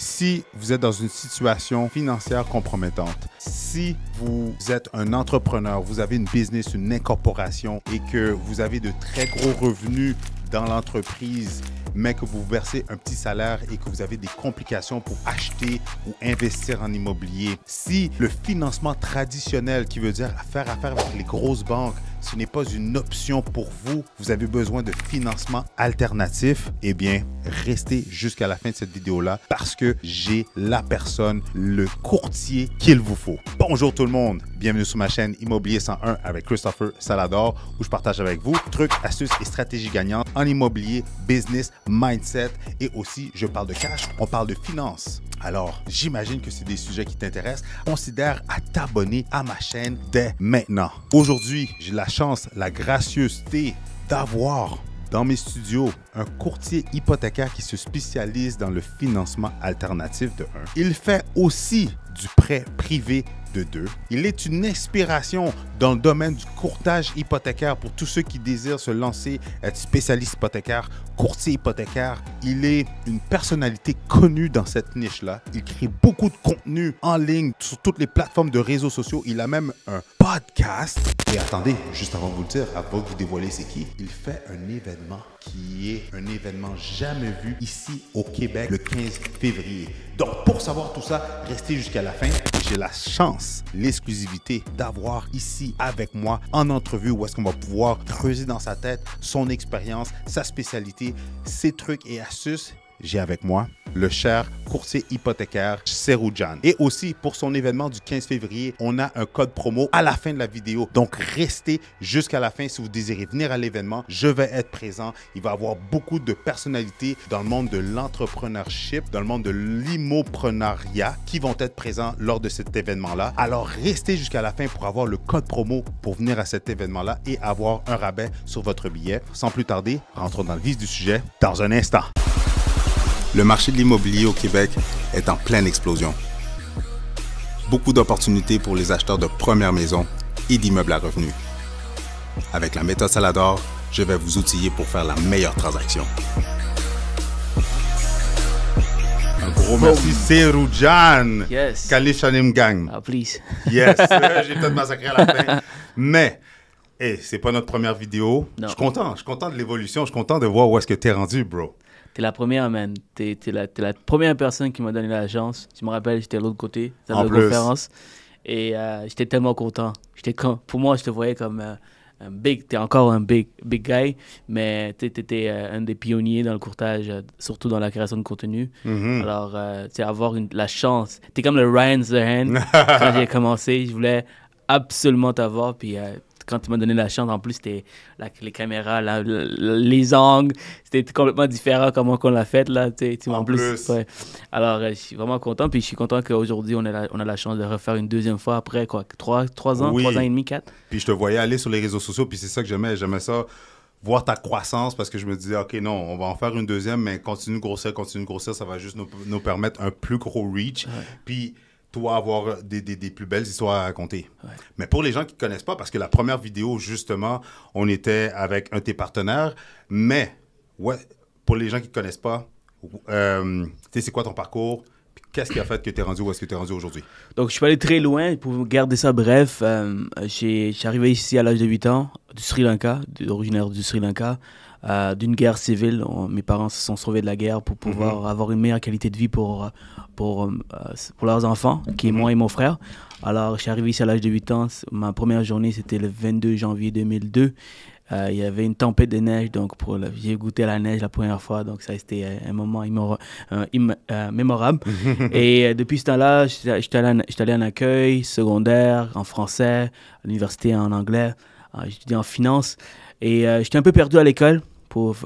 Si vous êtes dans une situation financière compromettante, si vous êtes un entrepreneur, vous avez une business, une incorporation et que vous avez de très gros revenus dans l'entreprise, mais que vous versez un petit salaire et que vous avez des complications pour acheter ou investir en immobilier, si le financement traditionnel, qui veut dire faire affaire avec les grosses banques, ce n'est pas une option pour vous, vous avez besoin de financement alternatif, eh bien, restez jusqu'à la fin de cette vidéo-là parce que j'ai la personne, le courtier qu'il vous faut. Bonjour tout le monde, bienvenue sur ma chaîne Immobilier 101 avec Christopher Salador où je partage avec vous trucs, astuces et stratégies gagnantes en immobilier, business, mindset et aussi je parle de cash, on parle de finances. Alors, j'imagine que c'est des sujets qui t'intéressent. Considère à t'abonner à ma chaîne dès maintenant. Aujourd'hui, j'ai la chance, la gracieuseté d'avoir dans mes studios un courtier hypothécaire qui se spécialise dans le financement alternatif de 1. Il fait aussi du prêt privé de 2. Il est une inspiration dans le domaine du courtage hypothécaire pour tous ceux qui désirent se lancer, être spécialiste hypothécaire, courtier hypothécaire. Il est une personnalité connue dans cette niche-là. Il crée beaucoup de contenu en ligne sur toutes les plateformes de réseaux sociaux. Il a même un podcast. Et attendez, juste avant de vous le dire, avant de vous dévoiler c'est qui, il fait un événement qui est un événement jamais vu ici au Québec le 15 février. Donc, pour savoir tout ça, restez jusqu'à la fin. J'ai la chance, l'exclusivité d'avoir ici avec moi en entrevue où est-ce qu'on va pouvoir creuser dans sa tête son expérience, sa spécialité, ses trucs et astuces. J'ai avec moi le cher courtier hypothécaire Seroujan. Et aussi, pour son événement du 15 février, on a un code promo à la fin de la vidéo. Donc, restez jusqu'à la fin si vous désirez venir à l'événement. Je vais être présent. Il va y avoir beaucoup de personnalités dans le monde de l'entrepreneurship, dans le monde de l'immoprenariat qui vont être présents lors de cet événement-là. Alors, restez jusqu'à la fin pour avoir le code promo pour venir à cet événement-là et avoir un rabais sur votre billet. Sans plus tarder, rentrons dans le vif du sujet dans un instant. Le marché de l'immobilier au Québec est en pleine explosion. Beaucoup d'opportunités pour les acheteurs de première maison et d'immeubles à revenus. Avec la méthode Salador, je vais vous outiller pour faire la meilleure transaction. Un gros merci, Seroujan. Yes. Kalishanim Gang. Ah, please. Yes. J'ai peut-être massacré à la fin. Mais, hey, c'est pas notre première vidéo. Non. Je suis content de l'évolution. Je suis content de voir où est-ce que t'es rendu, bro. T'es la première, man. T'es la première personne qui m'a donné la chance. Tu me rappelles, j'étais de l'autre côté, dans la conférence. Et j'étais tellement content. Pour moi, je te voyais comme un big... T'es encore un big guy, mais t'étais un des pionniers dans le courtage, surtout dans la création de contenu. Mm-hmm. Alors, avoir la chance. T'es comme le Ryan Zerhan. Quand j'ai commencé, je voulais absolument t'avoir. Puis quand tu m'as donné la chance, en plus, c'était les caméras, les angles, c'était complètement différent comment qu'on l'a fait, là, en plus. Ouais. Alors, je suis vraiment content, puis je suis content qu'aujourd'hui, on a la chance de refaire une deuxième fois après, quoi, 3 ans, Oui. 3 ans et demi, 4. Puis je te voyais aller sur les réseaux sociaux, puis c'est ça que j'aimais. J'aimais ça, voir ta croissance, parce que je me disais, OK, non, on va en faire une deuxième, mais continue de grossir, ça va juste nous permettre un plus gros reach. Ouais. Puis toi, avoir des plus belles histoires à raconter. Ouais. Mais pour les gens qui ne connaissent pas, parce que la première vidéo, justement, on était avec un de tes partenaires, mais ouais, pour les gens qui ne te connaissent pas, c'est quoi ton parcours? Qu'est-ce qui a fait que tu es rendu où est-ce que tu es rendu aujourd'hui? Donc, je suis allé très loin. Pour garder ça bref, je suis arrivé ici à l'âge de 8 ans, du Sri Lanka, originaire du Sri Lanka, d'une guerre civile. Mes parents se sont sauvés de la guerre pour pouvoir avoir une meilleure qualité de vie pour leurs enfants, qui est moi et mon frère. Alors, je suis arrivé ici à l'âge de 8 ans. Ma première journée, c'était le 22 janvier 2002. Il y avait une tempête de neige, donc j'ai goûté à la neige la première fois, donc ça a été un moment mémorable. Et depuis ce temps-là, j'étais allé en accueil secondaire, en français, à l'université en anglais, j'étudiais en finance, et j'étais un peu perdu à l'école pour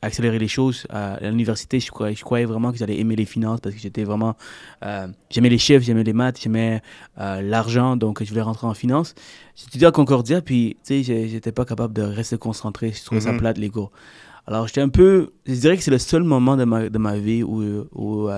accélérer les choses. À l'université, je croyais vraiment que j'allais aimer les finances parce que j'aimais les chiffres, j'aimais les maths, j'aimais l'argent, donc je voulais rentrer en finance. J'étudiais à Concordia, puis tu sais, j'étais pas capable de rester concentré, je trouvais ça plate, les cours. Alors, j'étais un peu... Je dirais que c'est le seul moment de ma vie où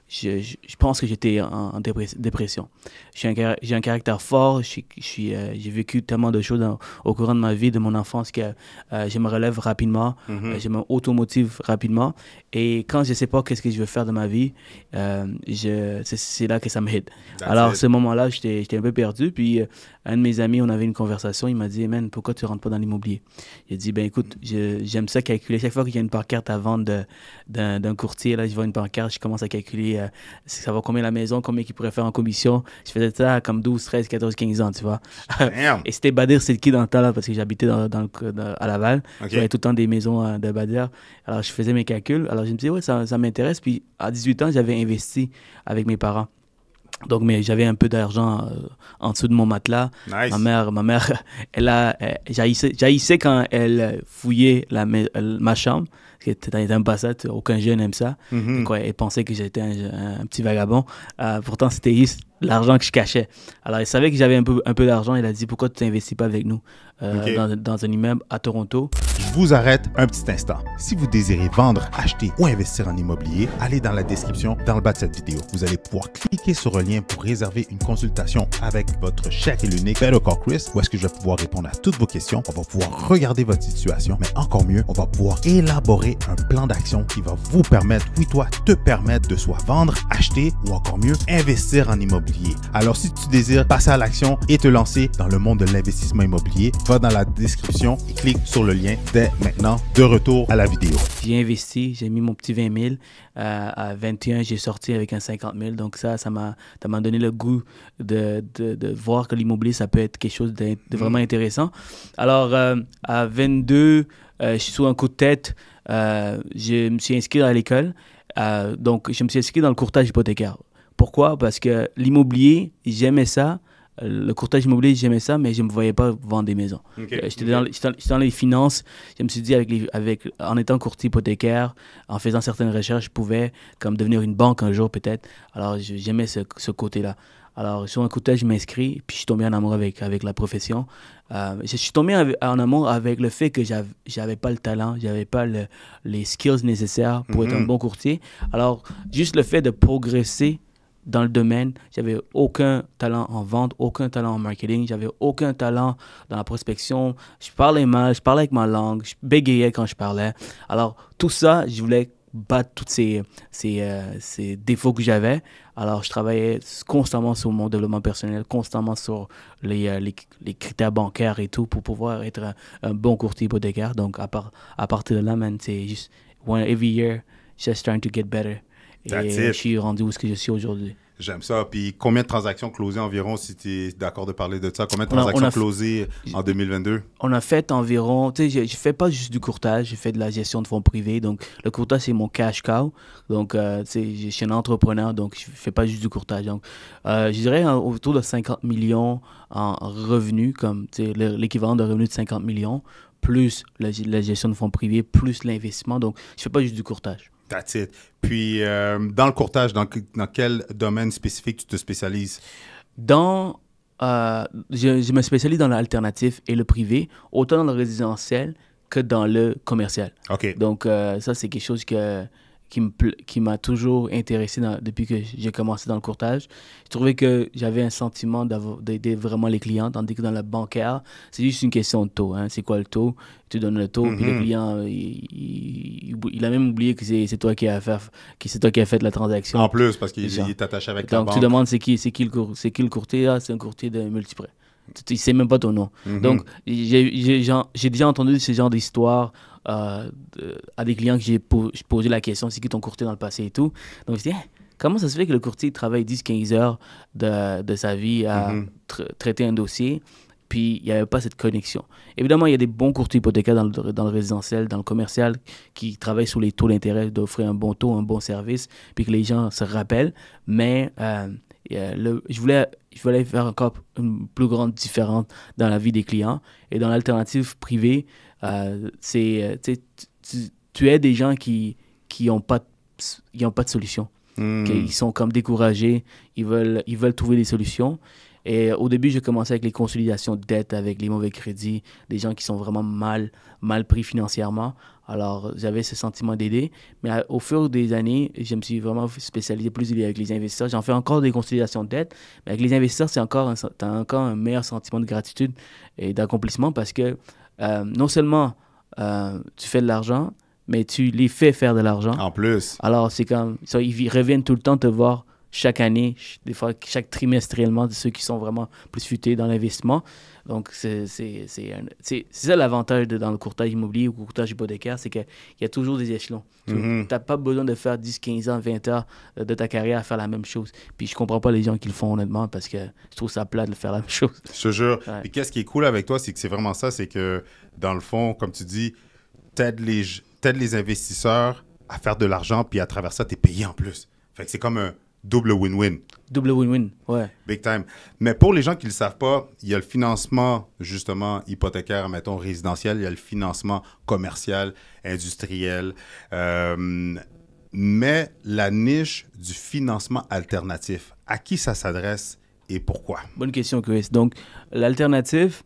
je pense que j'étais en dépression. J'ai un caractère fort, j'ai vécu tellement de choses au courant de ma vie, de mon enfance, que je me relève rapidement, je m'automotive rapidement. Et quand je ne sais pas qu'est-ce que je veux faire de ma vie, c'est là que ça me hit. Alors, à ce moment-là, j'étais un peu perdu. Puis, un de mes amis, on avait une conversation, il m'a dit, man, pourquoi tu ne rentres pas dans l'immobilier? J'ai dit, ben écoute, j'aime ça calculer. Chaque fois qu'il y a une pancarte à vendre d'un courtier, là, je vois une pancarte, je commence à calculer ça va combien la maison, combien qu'il pourrait faire en commission. Je faisais ça comme 12, 13, 14, 15 ans, tu vois. Et c'était Badir Sidki dans le temps, là, parce que j'habitais à Laval. Okay. J'avais tout le temps des maisons de Badir. Alors, je faisais mes calculs. Alors, je me disais, ouais, ça m'intéresse. Puis, à 18 ans, j'avais investi avec mes parents. Donc, mais j'avais un peu d'argent en dessous de mon matelas. Nice. Ma mère, jaillissait quand elle fouillait ma chambre. T'aimes pas ça, aucun jeune aime ça. Quoi, elle pensait que j'étais un petit vagabond. Pourtant, c'était juste l'argent que je cachais. Alors, elle savait que j'avais un peu d'argent. Elle a dit, pourquoi tu n'investis pas avec nous dans un immeuble à Toronto? Je vous arrête un petit instant. Si vous désirez vendre, acheter ou investir en immobilier, allez dans la description dans le bas de cette vidéo. Vous allez pouvoir cliquer sur le lien pour réserver une consultation avec votre cher et l'unique Better Call Chris, où est-ce que je vais pouvoir répondre à toutes vos questions. On va pouvoir regarder votre situation, mais encore mieux, on va pouvoir élaborer un plan d'action qui va vous permettre, oui toi, te permettre de soit vendre, acheter ou encore mieux, investir en immobilier. Alors si tu désires passer à l'action et te lancer dans le monde de l'investissement immobilier, va dans la description et clique sur le lien dès maintenant. De retour à la vidéo. J'ai investi, j'ai mis mon petit 20 000. À 21, j'ai sorti avec un 50 000. Donc ça m'a donné le goût de voir que l'immobilier, ça peut être quelque chose de vraiment intéressant. Alors, à 22, je suis sous un coup de tête. Je me suis inscrit à l'école. Donc, je me suis inscrit dans le courtage hypothécaire. Pourquoi? Parce que l'immobilier, j'aimais ça. Le courtage immobilier, j'aimais ça, mais je ne me voyais pas vendre des maisons. J'étais dans les finances. Je me suis dit, en étant courtier hypothécaire, en faisant certaines recherches, je pouvais comme devenir une banque un jour peut-être. Alors, j'aimais ce côté-là. Alors, sur un coup de tête, je m'inscris, puis je suis tombé en amour avec la profession. Je suis tombé en amour avec le fait que j'avais pas le talent, j'avais pas les skills nécessaires pour être un bon courtier. Alors, juste le fait de progresser dans le domaine, j'avais aucun talent en vente, aucun talent en marketing, j'avais aucun talent dans la prospection. Je parlais mal, je parlais avec ma langue, je bégayais quand je parlais. Alors, tout ça, je voulais battre tous ces défauts que j'avais. Alors, je travaillais constamment sur mon développement personnel, constamment sur les critères bancaires et tout pour pouvoir être un bon courtier hypothécaire. Donc, à partir de là, man, c'est juste every year, just trying to get better. Et je suis rendu où est-ce que je suis aujourd'hui. J'aime ça. Puis combien de transactions closées environ, si tu es d'accord de parler de ça? Combien de transactions closées en 2022? On a fait environ... Tu sais, je ne fais pas juste du courtage, je fais de la gestion de fonds privés. Donc, le courtage, c'est mon cash cow. Donc, tu sais, je suis un entrepreneur, donc je ne fais pas juste du courtage. Donc, je dirais autour de 50 millions en revenus, comme l'équivalent de revenus de 50 millions, plus la gestion de fonds privés, plus l'investissement. Donc, je ne fais pas juste du courtage. That's it. Puis, dans le courtage, dans quel domaine spécifique tu te spécialises? Je me spécialise dans l'alternatif et le privé, autant dans le résidentiel que dans le commercial. OK. Donc, ça, c'est quelque chose qui m'a toujours intéressé depuis que j'ai commencé dans le courtage. Je trouvais que j'avais un sentiment d'aider vraiment les clients, tandis que dans le bancaire, c'est juste une question de taux. Hein. C'est quoi le taux? Tu donnes le taux, puis le client, il a même oublié que c'est toi qui as fait la transaction. En plus, parce qu'il est attaché avec la banque. Donc, tu demandes c'est qui le courtier? Ah, c'est un courtier de multiprêt. Tu ne sais même pas ton nom. Donc, j'ai déjà entendu ce genre d'histoire à des clients que j'ai posé la question, c'est qui ton courtier dans le passé et tout. Donc, je dis, comment ça se fait que le courtier travaille 10-15 heures de sa vie à traiter un dossier, puis il n'y avait pas cette connexion. Évidemment, il y a des bons courtiers hypothécaires dans le résidentiel, dans le commercial, qui travaillent sur les taux d'intérêt, d'offrir un bon taux, un bon service, puis que les gens se rappellent. Mais je voulais faire encore une plus grande différence dans la vie des clients. Et dans l'alternative privée, tu es des gens qui n'ont pas de solution. Ils sont comme découragés, ils veulent trouver des solutions. Et au début, j'ai commencé avec les consolidations de dette, avec les mauvais crédits, des gens qui sont vraiment mal pris financièrement. Alors, j'avais ce sentiment d'aider. Mais au fur des années, je me suis vraiment spécialisé plus avec les investisseurs. J'en fais encore des consolidations de dette, mais avec les investisseurs, t'as encore un meilleur sentiment de gratitude et d'accomplissement parce que non seulement tu fais de l'argent, mais tu les fais faire de l'argent. En plus. Alors, c'est comme ça, ils reviennent tout le temps te voir chaque année, des fois chaque trimestriellement, de ceux qui sont vraiment plus futés dans l'investissement. Donc, c'est ça l'avantage dans le courtage immobilier ou le courtage hypothécaire, c'est qu'il y a toujours des échelons. Tu n'as pas besoin de faire 10, 15 ans, 20 heures de ta carrière à faire la même chose. Puis je comprends pas les gens qui le font honnêtement parce que je trouve ça plat de faire la même chose. Je te jure. Ouais. Et qu'est-ce qui est cool avec toi, c'est que c'est vraiment ça, c'est que dans le fond, comme tu dis, t'aides les investisseurs à faire de l'argent, puis à travers ça, tu es payé en plus. Fait que c'est comme un double win-win. Double win-win, ouais. Big time. Mais pour les gens qui ne le savent pas, il y a le financement, justement, hypothécaire, mettons, résidentiel. Il y a le financement commercial, industriel. Mais la niche du financement alternatif, à qui ça s'adresse et pourquoi? Bonne question, Chris. Donc, l'alternative,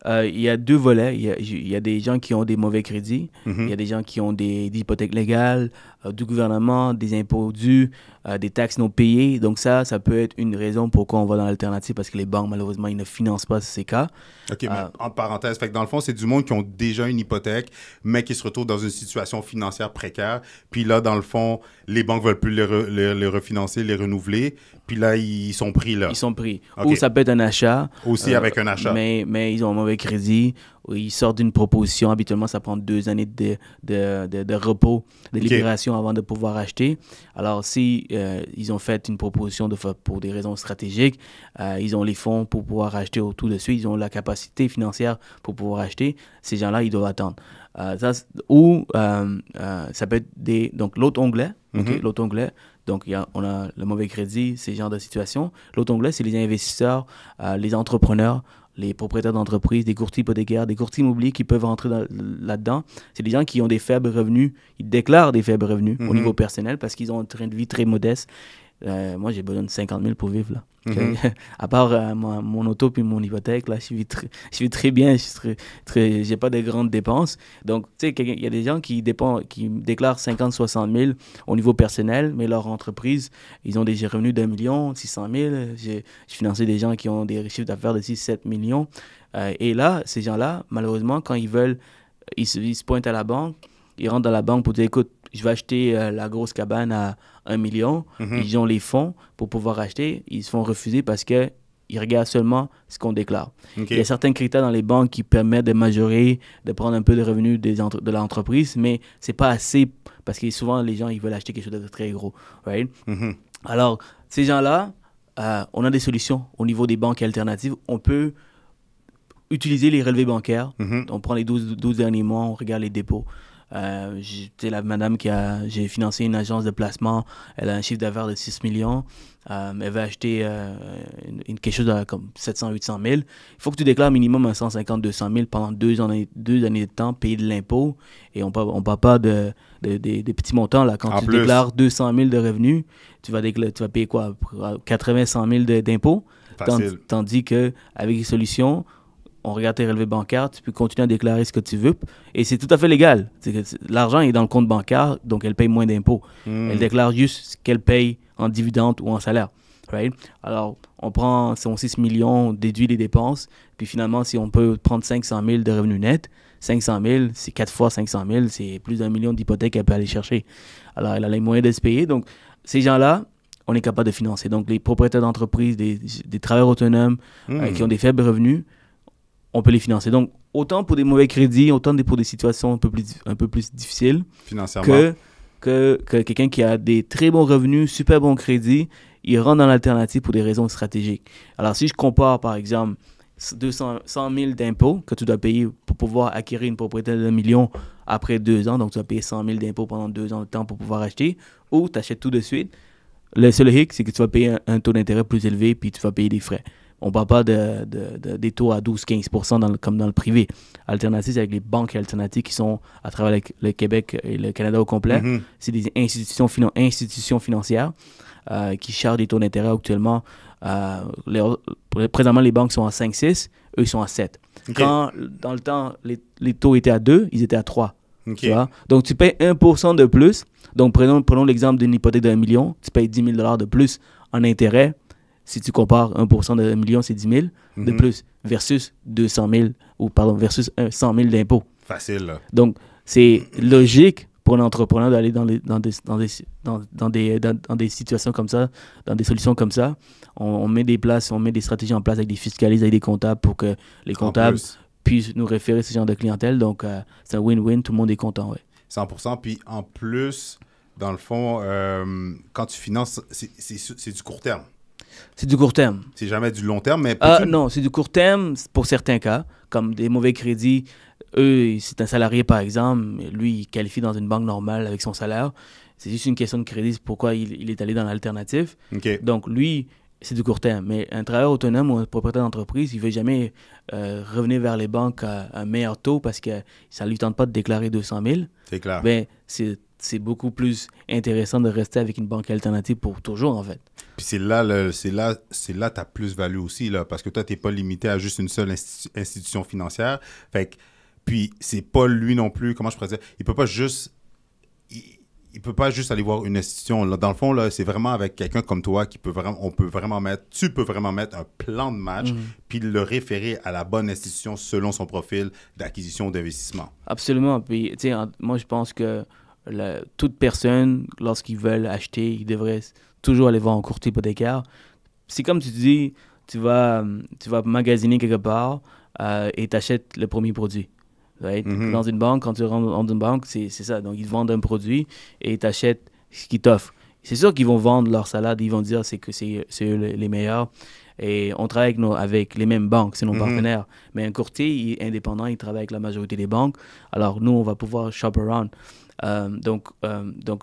il y a deux volets. Il y a des gens qui ont des mauvais crédits. Il y a des gens qui ont des hypothèques légales, du gouvernement, des impôts dus, des taxes non payées. Donc ça peut être une raison pourquoi on va dans l'alternative parce que les banques, malheureusement, ils ne financent pas ces cas. OK, mais entre parenthèses, fait que dans le fond, c'est du monde qui ont déjà une hypothèque, mais qui se retrouvent dans une situation financière précaire. Puis là, dans le fond, les banques veulent plus les refinancer, les renouveler. Puis là, ils sont pris là. Ils sont pris. Okay. Ou ça peut être un achat. Aussi avec un achat. Mais ils ont un mauvais crédit. Ils sortent d'une proposition. Habituellement, ça prend 2 années de repos, de libération avant de pouvoir acheter. Alors, si ils ont fait une proposition pour des raisons stratégiques, ils ont les fonds pour pouvoir acheter tout de suite. Ils ont la capacité financière pour pouvoir acheter. Ces gens-là, ils doivent attendre. Ça peut être donc l'autre onglet. Okay, l'autre onglet. Donc, on a le mauvais crédit, ces genres de situations. L'autre onglet, c'est les investisseurs, les entrepreneurs, les propriétaires d'entreprises, des courtiers hypothécaires, des courtiers immobiliers qui peuvent rentrer là-dedans. C'est des gens qui ont des faibles revenus. Ils déclarent des faibles revenus au niveau personnel parce qu'ils ont un train de vie très modeste. Moi, j'ai besoin de 50 000 pour vivre, là. À part mon auto puis mon hypothèque, là, je vis très bien. J'ai pas de grandes dépenses. Donc, tu sais, il y a des gens qui déclarent 50 60 000 au niveau personnel, mais leur entreprise, ils ont des revenus d'1 million, 600 000. J'ai financé des gens qui ont des chiffres d'affaires de 6 7 millions. Et là, ces gens-là, malheureusement, quand ils se pointent à la banque, ils rentrent dans la banque pour dire, écoute, je vais acheter la grosse cabane à 1 million. Ils ont les fonds pour pouvoir acheter. Ils se font refuser parce qu'ils regardent seulement ce qu'on déclare. Okay. Il y a certains critères dans les banques qui permettent de majorer, de prendre un peu de revenus de l'entreprise, mais c'est pas assez parce que souvent, les gens, ils veulent acheter quelque chose de très gros. Right? Alors, ces gens-là, on a des solutions au niveau des banques alternatives. On peut utiliser les relevés bancaires. On prend les 12 derniers mois, on regarde les dépôts. La madame j'ai financé une agence de placement, elle a un chiffre d'affaires de 6 millions, elle va acheter quelque chose comme 700-800 000. Il faut que tu déclares minimum 150-200 000 pendant 2 années de temps, payer de l'impôt, et on parle pas des petits montants là. Quand tu déclares 200 000 de revenus, tu vas payer quoi, 80-100 000 d'impôts, tandis qu'avec les solutions, on regarde tes relevés bancaires, tu peux continuer à déclarer ce que tu veux. Et c'est tout à fait légal. L'argent est dans le compte bancaire, donc elle paye moins d'impôts. Elle déclare juste ce qu'elle paye en dividende ou en salaire. Right? Alors, on prend son 6 millions, on déduit les dépenses, puis finalement, si on peut prendre 500 000 de revenus nets, 500 000, c'est 4 fois 500 000, c'est plus d'1 million d'hypothèques qu'elle peut aller chercher. Alors, elle a les moyens de se payer. Donc, ces gens-là, on est capable de financer. Donc, les propriétaires d'entreprises, des travailleurs autonomes qui ont des faibles revenus, on peut les financer. Donc, autant pour des mauvais crédits, autant pour des situations un peu plus difficiles, financièrement, que quelqu'un qui a des très bons revenus, super bons crédits, il rentre dans l'alternative pour des raisons stratégiques. Alors, si je compare, par exemple, 100 000 d'impôts que tu dois payer pour pouvoir acquérir une propriété de 1 million après 2 ans, donc tu vas payer 100 000 d'impôts pendant 2 ans de temps pour pouvoir acheter, ou tu achètes tout de suite, le seul hic, c'est que tu vas payer un taux d'intérêt plus élevé, puis tu vas payer des frais. On ne parle pas des taux à 12-15% comme dans le privé. Alternative, c'est avec les banques alternatives qui sont à travers le Québec et le Canada au complet. C'est des institutions financières. qui chargent des taux d'intérêt actuellement. Présentement, les banques sont à 5-6, eux, ils sont à 7. OK. Quand, dans le temps, les taux étaient à 2, ils étaient à 3. OK. Tu vois? Donc, tu payes 1% de plus. Donc, prenons l'exemple d'une hypothèque d'1 million. Tu payes 10 000 $ de plus en intérêt. Si tu compares 1% de 1 million, c'est 10 000 de plus versus 200 000 ou pardon, versus 100 000 d'impôts. Facile, là. Donc, c'est logique pour un entrepreneur d'aller dans des situations comme ça, dans des solutions comme ça. On met des stratégies en place avec des fiscalistes, avec des comptables pour que les comptables puissent nous référer ce genre de clientèle. Donc, c'est un win-win, tout le monde est content. Ouais. 100%. Puis en plus, dans le fond, quand tu finances, c'est du court terme. C'est du court terme. C'est jamais du long terme, mais... Non, c'est du court terme pour certains cas, comme des mauvais crédits. Eux, c'est un salarié, par exemple. Lui, il qualifie dans une banque normale avec son salaire. C'est juste une question de crédit. C'est pourquoi il est allé dans l'alternative. OK. Donc, lui, c'est du court terme. Mais un travailleur autonome ou un propriétaire d'entreprise, il ne veut jamais revenir vers les banques à un meilleur taux parce que ça ne lui tente pas de déclarer 200 000. C'est clair. Ben, c'est beaucoup plus intéressant de rester avec une banque alternative pour toujours, en fait. Puis c'est là ta plus-value aussi, là, parce que toi, tu n'es pas limité à juste une seule institution financière. Fait que, puis c'est pas lui non plus, comment je pourrais dire, il peut pas juste aller voir une institution. Là, dans le fond, là, c'est vraiment avec quelqu'un comme toi tu peux vraiment mettre un plan de match puis le référer à la bonne institution selon son profil d'acquisition ou d'investissement. Absolument. Puis, tu sais, moi, je pense que toute personne, lorsqu'ils veulent acheter, ils devraient toujours aller voir un courtier hypothécaire. C'est comme tu dis, tu vas magasiner quelque part et tu achètes le premier produit. Right? Dans une banque, quand tu rentres dans une banque, c'est ça. Donc, ils te vendent un produit et tu achètes ce qu'ils t'offrent. C'est sûr qu'ils vont vendre leur salade, ils vont dire que c'est eux les meilleurs. Et on travaille avec les mêmes banques, c'est nos partenaires. Mais un courtier il est indépendant, il travaille avec la majorité des banques. Alors, nous, on va pouvoir shop around. Donc,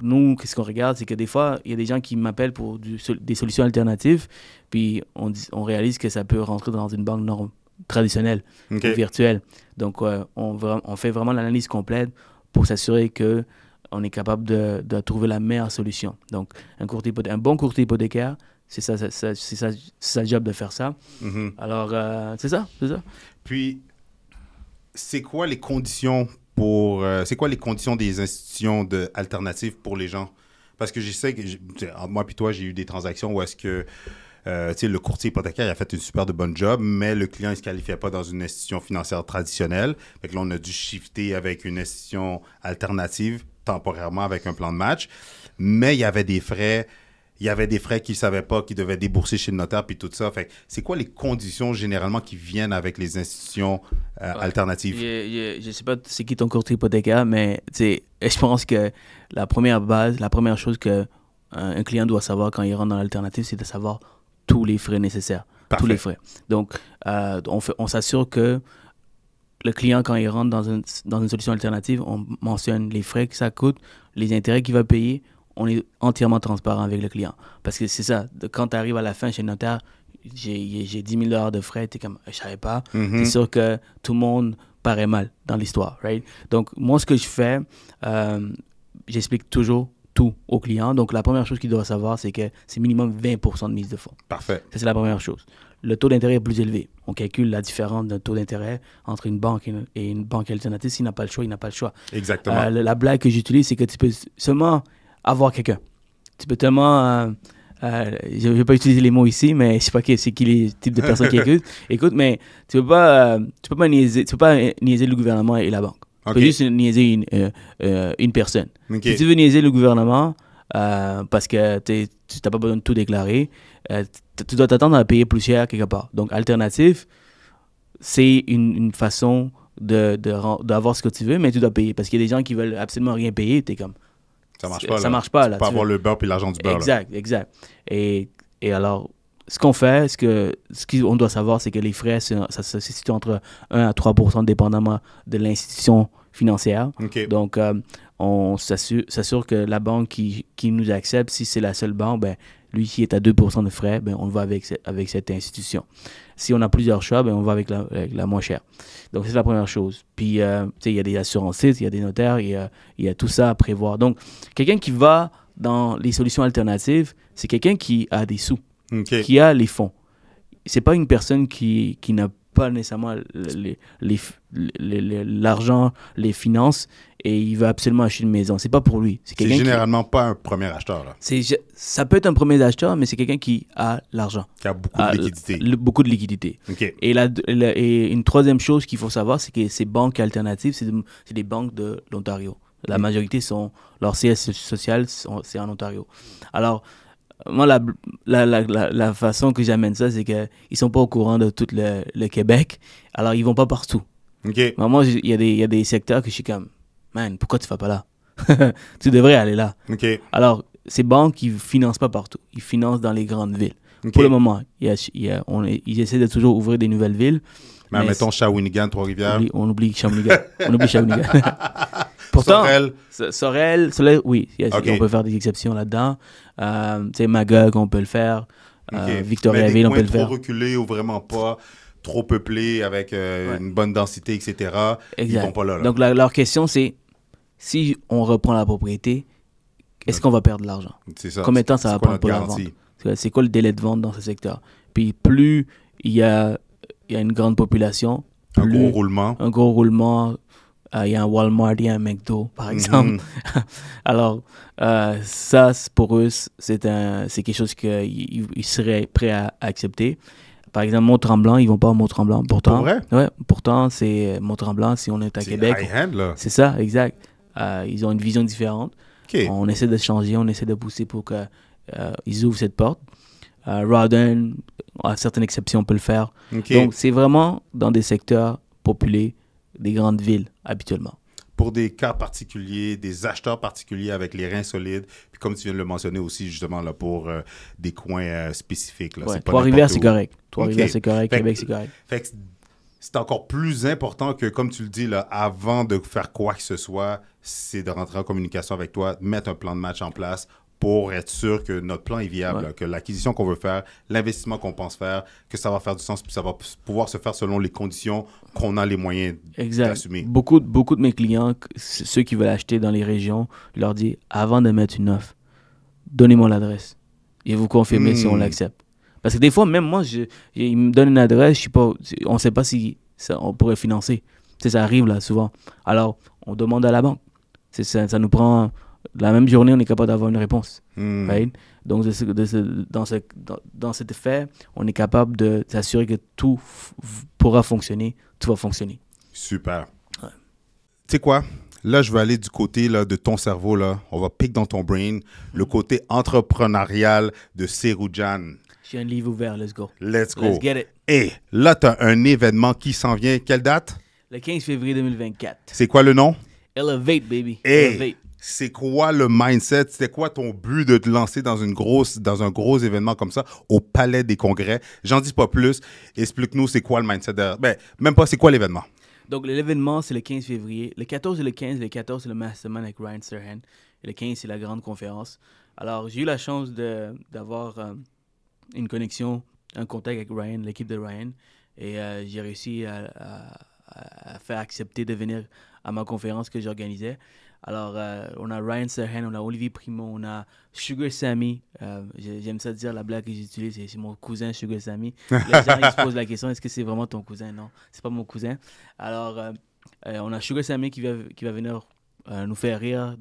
nous, qu'est-ce qu'on regarde, c'est que des fois, il y a des gens qui m'appellent pour des solutions alternatives, puis on réalise que ça peut rentrer dans une banque traditionnelle ou virtuelle. Donc, on fait vraiment l'analyse complète pour s'assurer qu'on est capable de trouver la meilleure solution. Donc, un bon courtier hypothécaire, c'est sa job de faire ça. Alors, c'est ça. Puis, c'est quoi les conditions des institutions alternatives pour les gens? Parce que je sais que, entre moi et toi, j'ai eu des transactions où est-ce que le courtier hypothécaire il a fait une super de bonne job, mais le client ne se qualifiait pas dans une institution financière traditionnelle. Fait que là, on a dû shifter avec une institution alternative, temporairement avec un plan de match. Mais il y avait des frais qu'il ne savaient pas, qu'ils devaient débourser chez le notaire, puis tout ça. Fait que c'est quoi les conditions généralement qui viennent avec les institutions alternatives? Je ne sais pas c'est qui ton courtier hypothécaire, mais je pense que la première chose qu'un client doit savoir quand il rentre dans l'alternative, c'est de savoir tous les frais nécessaires. Parfait. Tous les frais. Donc, on s'assure que le client, quand il rentre dans une solution alternative, on mentionne les frais que ça coûte, les intérêts qu'il va payer. On est entièrement transparent avec le client. Parce que c'est ça, quand tu arrives à la fin chez le notaire, j'ai 10 000 $ de frais, tu es comme, je ne savais pas. C'est sûr que tout le monde paraît mal dans l'histoire, right? Donc, moi, ce que je fais, j'explique toujours tout au client. Donc, la première chose qu'il doit savoir, c'est que c'est minimum 20% de mise de fonds. Parfait. Ça, c'est la première chose. Le taux d'intérêt est plus élevé. On calcule la différence d'un taux d'intérêt entre une banque et une banque alternative. S'il n'a pas le choix, il n'a pas le choix. Exactement. La blague que j'utilise, c'est que tu peux seulement avoir quelqu'un. Tu peux tellement... je ne vais pas utiliser les mots ici, mais je ne sais pas c'est qui les types de personnes qui écoutent, mais tu ne peux pas niaiser le gouvernement et la banque. Tu peux juste niaiser une personne. Si tu veux niaiser le gouvernement parce que tu n'as pas besoin de tout déclarer, tu dois t'attendre à payer plus cher quelque part. Donc, alternatif, c'est une façon d'avoir ce que tu veux, mais tu dois payer. Parce qu'il y a des gens qui veulent absolument rien payer, tu es comme... Ça marche pas. Là. Tu peux avoir le beurre et l'argent du beurre. Exact. Et alors, ce qu'on fait, ce qu'on doit savoir, c'est que les frais, ça se situe entre 1 à 3% dépendamment de l'institution financière. Donc, on s'assure que la banque qui nous accepte, si c'est la seule banque, ben, lui qui est à 2% de frais, ben, on va avec cette institution. Si on a plusieurs choix, ben, on va avec la moins chère. Donc, c'est la première chose. Puis, il y a des assurances, il y a des notaires, il y a tout ça à prévoir. Donc, quelqu'un qui va dans les solutions alternatives, c'est quelqu'un qui a des sous, OK. qui a les fonds. C'est pas une personne qui n'a pas nécessairement l'argent, les finances, et il veut absolument acheter une maison. C'est pas pour lui. C'est quelqu'un généralement pas un premier acheteur, là, ça peut être un premier acheteur, mais c'est quelqu'un qui a l'argent. qui a beaucoup de liquidité. Beaucoup de liquidité. OK. Et une troisième chose qu'il faut savoir, c'est que ces banques alternatives, c'est des banques de l'Ontario. La majorité leur CS social, c'est en Ontario. Alors, moi, la façon que j'amène ça, c'est qu'ils ne sont pas au courant de tout le Québec. Alors, ils ne vont pas partout. OK. Mais moi, il y a des secteurs que je suis comme, man, pourquoi tu ne vas pas là? Tu devrais aller là. OK. Alors, ces banques, ils ne financent pas partout. Ils financent dans les grandes villes. OK. Pour le moment, ils essaient de toujours ouvrir des nouvelles villes. Mais mettons Shawinigan, Trois-Rivières. On oublie Shawinigan. On oublie Shawinigan. Pourtant, Sorel, oui, OK. on peut faire des exceptions là-dedans. Tu sais, Magog, on peut le faire. Victoriaville, on peut le faire. Trop reculés ou vraiment pas, trop peuplés avec une bonne densité, etc. Exact. Ils vont pas là. Donc, leur question, c'est si on reprend la propriété, est-ce qu'on va perdre de l'argent? C'est ça. Combien de temps ça va prendre pour la vente? C'est quoi le délai de vente dans ce secteur? Puis, plus il y a une grande population, un gros roulement. Il y a un Walmart, il y a un McDo, par exemple. Alors, ça, pour eux, c'est quelque chose qu'ils seraient prêts à accepter. Par exemple, Mont-Tremblant, ils ne vont pas à Mont-Tremblant. Pourtant, pour vrai? Ouais, pourtant, c'est Mont-Tremblant, si on est à Québec. High-end, là. C'est ça, exact. Ils ont une vision différente. Okay. On essaie de changer, on essaie de pousser pour qu'ils ouvrent cette porte. Rawdon, à certaines exceptions, on peut le faire. Okay. Donc, c'est vraiment dans des secteurs populés, des grandes villes, habituellement. Pour des cas particuliers, des acheteurs particuliers avec les reins solides, puis comme tu viens de le mentionner aussi, justement, là, pour des coins spécifiques. Là. Ouais, Trois-Rivières, c'est correct. Trois-Rivières, okay. c'est correct. Québec, c'est correct. Fait que c'est encore plus important que, comme tu le dis, là, avant de faire quoi que ce soit, c'est de rentrer en communication avec toi, mettre un plan de match en place pour être sûr que notre plan est viable, là, que l'acquisition qu'on veut faire, l'investissement qu'on pense faire, que ça va faire du sens, puis ça va pouvoir se faire selon les conditions qu'on a les moyens d'assumer. Beaucoup de mes clients, ceux qui veulent acheter dans les régions, je leur dis, avant de mettre une offre, donnez-moi l'adresse et vous confirmez si on l'accepte. Parce que des fois, même moi, ils me donnent une adresse, on ne sait pas si on pourrait financer. Ça arrive là, souvent. Alors, on demande à la banque. Ça nous prend... La même journée, on est capable d'avoir une réponse. Right? Donc, dans cet effet, on est capable de s'assurer que tout pourra fonctionner, tout va fonctionner. Super. Ouais. Tu sais quoi? Là, je vais aller du côté là, de ton cerveau. Là. On va piquer dans ton brain le côté entrepreneurial de Seroujan. J'ai un livre ouvert. Let's go. Let's go. Let's get it. Et là, tu as un événement qui s'en vient. Quelle date? Le 15 février 2024. C'est quoi le nom? Elevate, baby. Elevate. C'est quoi le mindset? C'était quoi ton but de te lancer dans un gros événement comme ça au Palais des Congrès? J'en dis pas plus. Explique-nous c'est quoi le mindset derrière. Ben, même pas c'est quoi l'événement. Donc, l'événement, c'est le 15 février. Le 14 et le 15. Le 14, c'est le Mastermind avec Ryan Serhant. Et le 15, c'est la grande conférence. Alors, j'ai eu la chance d'avoir une connexion, un contact avec Ryan, l'équipe de Ryan. Et j'ai réussi à faire accepter de venir à ma conférence que j'organisais. Alors, on a Ryan Serhant, on a Olivier Primo, on a Sugar Sammy. J'aime ça dire la blague que j'utilise, c'est mon cousin Sugar Sammy. Les gens ils se posent la question, est-ce que c'est vraiment ton cousin? Non, c'est pas mon cousin. Alors, on a Sugar Sammy qui va venir nous faire rire.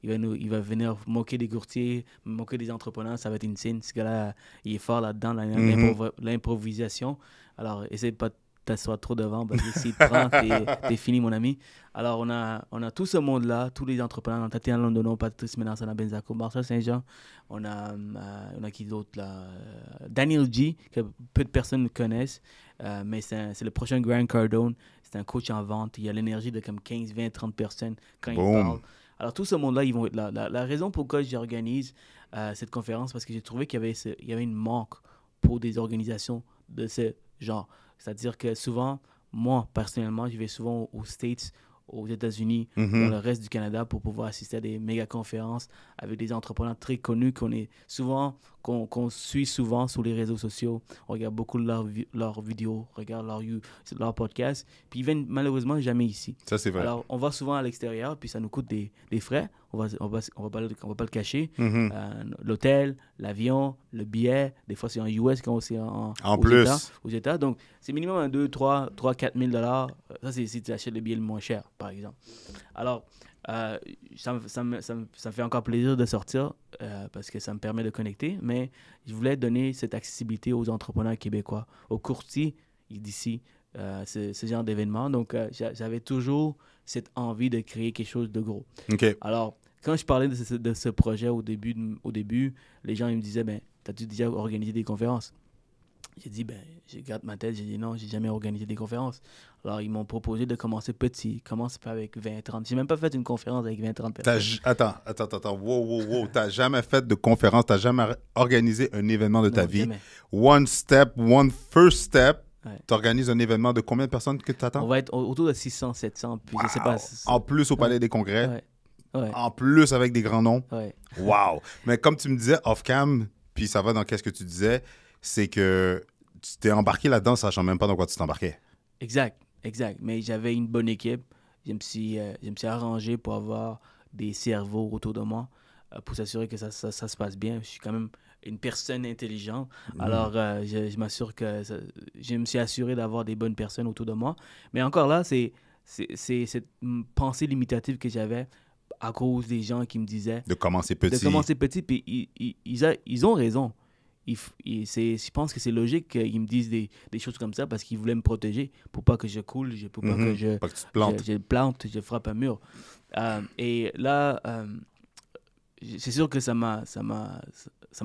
Il va venir moquer des courtiers, moquer des entrepreneurs. Ça va être une scène. Ce gars-là, il est fort là-dedans, l'improvisation. Alors, essaye pas de t'asseoir trop devant parce que s'il te prend, t'es fini, mon ami. Alors, on a tout ce monde-là, tous les entrepreneurs. On a Tatiana Londono, Patrice Menansana Benzaco, Marcel Saint-Jean. On a qui d'autre là? Daniel G, que peu de personnes connaissent, mais c'est le prochain Grant Cardone. C'est un coach en vente. Il a l'énergie de comme 15, 20, 30 personnes quand il parle. Alors, tout ce monde-là, ils vont être là. La raison pourquoi j'organise cette conférence, parce que j'ai trouvé qu'il y avait une manque pour des organisations de ce genre. C'est-à-dire que souvent, moi, personnellement, je vais souvent aux States, aux États-Unis, dans le reste du Canada pour pouvoir assister à des méga conférences avec des entrepreneurs très connus qu'on est souvent qu'on suit souvent sur les réseaux sociaux. On regarde beaucoup leurs vidéos, on regarde leur podcast. Puis ils viennent malheureusement jamais ici. Ça, c'est vrai. Alors, on va souvent à l'extérieur, puis ça nous coûte des frais. On va pas le cacher. L'hôtel, l'avion, le billet. Des fois, c'est en US quand c'est aux États. Donc, c'est minimum un 2, 3, 4 000 $. Ça, c'est si tu achètes le billet le moins cher, par exemple. Alors, ça me fait encore plaisir de sortir parce que ça me permet de connecter, mais je voulais donner cette accessibilité aux entrepreneurs québécois, aux courtiers d'ici, ce genre d'événement. Donc, j'avais toujours cette envie de créer quelque chose de gros. Okay. Alors, quand je parlais de ce projet au début, les gens ils me disaient, ben, t'as-tu déjà organisé des conférences? J'ai dit, ben, je garde ma tête, j'ai dit non, j'ai jamais organisé des conférences. Alors, ils m'ont proposé de commencer petit, commence avec 20, 30. J'ai même pas fait une conférence avec 20, 30 personnes. Attends, wow. T'as jamais fait de conférence, t'as jamais organisé un événement de ta vie. Jamais. One first step, t'organises un événement de combien de personnes que t'attends? On va être autour de 600, 700, puis je sais pas. En plus au Palais des Congrès? Ouais. En plus avec des grands noms? Ouais. Wow! Mais comme tu me disais off-cam, puis ça va dans qu'est-ce que tu disais, c'est que tu t'es embarqué là-dedans, sachant même pas dans quoi tu t'embarquais. Exact. Mais j'avais une bonne équipe. Je me suis arrangé pour avoir des cerveaux autour de moi pour s'assurer que ça se passe bien. Je suis quand même une personne intelligente. Alors, je m'assure que je me suis assuré d'avoir des bonnes personnes autour de moi. Mais encore là, c'est cette pensée limitative que j'avais à cause des gens qui me disaient... De commencer petit. Puis ils ont raison. Je pense que c'est logique qu'ils me disent des choses comme ça parce qu'ils voulaient me protéger pour pas que je coule, pour pas que je te plante, je frappe un mur. Et là, c'est sûr que ça m'a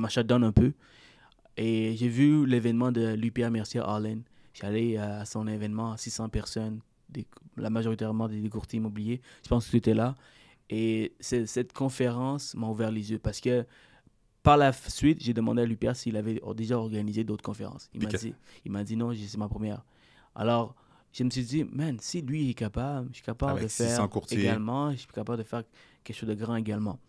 shutdown un peu. Et j'ai vu l'événement de Louis-Pierre Mercier à Allen. J'allais à son événement, 600 personnes, la majoritairement des courtiers immobiliers. Je pense que tu étais là. Et cette conférence m'a ouvert les yeux parce que par la suite, j'ai demandé à Louis-Pierre s'il avait déjà organisé d'autres conférences. Il m'a dit non, c'est ma première. Alors, je me suis dit, man, si lui est capable, je suis capable avec de faire également, je suis capable de faire quelque chose de grand également.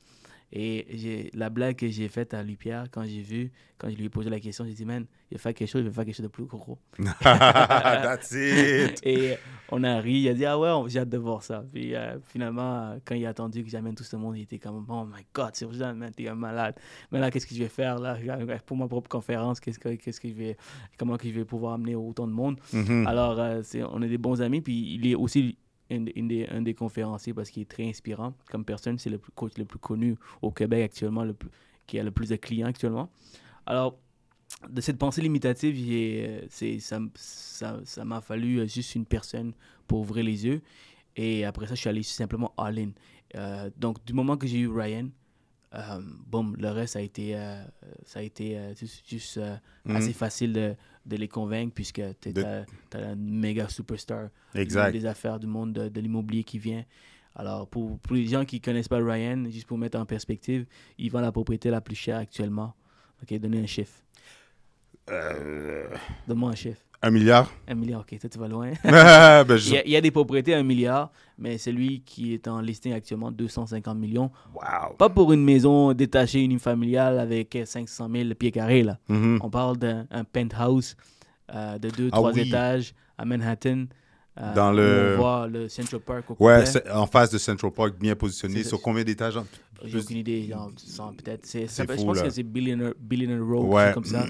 Et la blague que j'ai faite à Louis-Pierre, quand je lui ai posé la question, j'ai dit, man, je vais faire quelque chose de plus gros. That's it! Et on a ri, il a dit, ah ouais, j'ai hâte de voir ça. Puis finalement, quand il a attendu que j'amène tout ce monde, il était comme, oh my God, c'est vrai, man, t'es un malade. Mais là, qu'est-ce que je vais faire là pour ma propre conférence? Comment que je vais pouvoir amener autant de monde? Alors, on est des bons amis, puis il est aussi un des conférenciers parce qu'il est très inspirant comme personne. C'est le coach le plus connu au Québec actuellement, qui a le plus de clients actuellement. Alors, de cette pensée limitative, ça m'a fallu juste une personne pour ouvrir les yeux. Et après ça, je suis allé simplement all-in. Donc, du moment que j'ai eu Ryan, boum, le reste, ça a été juste assez facile de les convaincre puisque tu as un méga superstar des affaires du monde de l'immobilier qui vient. Alors, pour les gens qui ne connaissent pas Ryan, juste pour mettre en perspective, il vend la propriété la plus chère actuellement. OK, donnez un chiffre. Donne-moi un chiffre. 1 milliard? 1 milliard, OK, toi tu vas loin. Il Il y a des propriétés à 1 milliard, mais celui qui est en listing actuellement, 250 millions. Wow! Pas pour une maison détachée unifamiliale avec 500 000 pieds carrés, là. On parle d'un penthouse de 2-3 étages à Manhattan. Dans on voit le Central Park au complet. Ouais, en face de Central Park, bien positionné. Sur combien d'étages? J'ai aucune idée. Peut-être. Je fou, pense là. que c'est Billionaire Row, ouais. comme ça.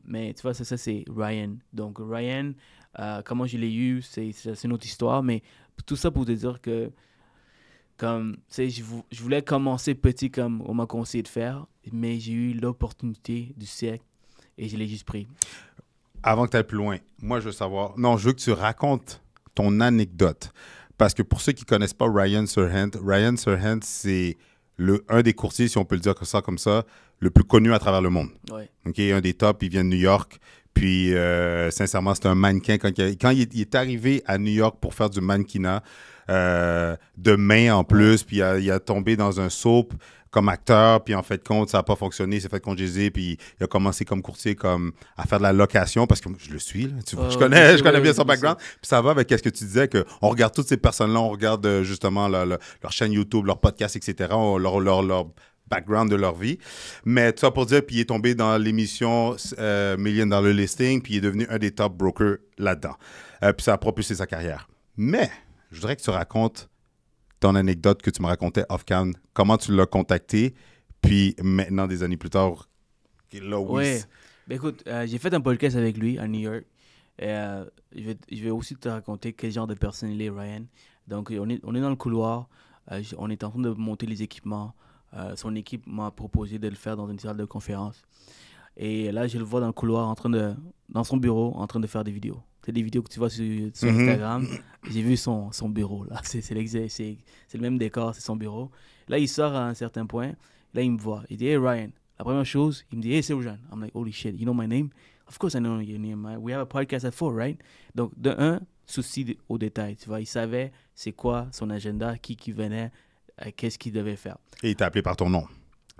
Mais tu vois, ça c'est Ryan. Donc, Ryan, comment je l'ai eu, c'est une autre histoire. Mais tout ça pour te dire que je voulais commencer petit comme on m'a conseillé de faire, mais j'ai eu l'opportunité du siècle et je l'ai juste pris. Avant que tu ailles plus loin, moi, je veux savoir... Non, je veux que tu racontes ton anecdote. Parce que pour ceux qui ne connaissent pas Ryan Serhant, c'est un des courtiers, si on peut le dire comme ça, le plus connu à travers le monde. Ouais. Okay? Un des tops, il vient de New York. Puis, sincèrement, c'est un mannequin. Quand il est arrivé à New York pour faire du mannequinat, de main en plus, puis il a tombé dans un soap comme acteur, puis en fait compte, ça n'a pas fonctionné, il s'est fait congédier, puis il a commencé comme courtier à faire de la location, parce que je le suis, là, tu vois, je connais bien son background, puis ça va avec ce que tu disais, qu'on regarde toutes ces personnes-là, on regarde justement leur chaîne YouTube, leur podcast, etc., background de leur vie. Mais tout ça pour dire, puis il est tombé dans l'émission Million Dollar Listing, puis il est devenu un des top brokers là-dedans. Puis ça a propulsé sa carrière. Mais je voudrais que tu racontes ton anecdote que tu me racontais off-cam, comment tu l'as contacté, puis maintenant, des années plus tard, là, oui. Ouais. Ben écoute, j'ai fait un podcast avec lui à New York. Je vais aussi te raconter quel genre de personne il est, Ryan. Donc, on est dans le couloir. On est en train de monter les équipements. Son équipe m'a proposé de le faire dans une salle de conférence. Et là, je le vois dans le couloir, dans son bureau, en train de faire des vidéos. C'est des vidéos que tu vois sur Instagram. J'ai vu son bureau, là. C'est le même décor, c'est son bureau. Là, il sort à un certain point. Là, il me voit. Il dit, hey, Ryan. La première chose, il me dit, hey, c'est Eugène. I'm like, holy shit, you know my name? Of course I know your name. We have a podcast at 4, right? Donc, de un, souci aux détails. Tu vois, il savait c'est quoi son agenda, qui venait, qu'est-ce qu'il devait faire. Et il t'a appelé par ton nom.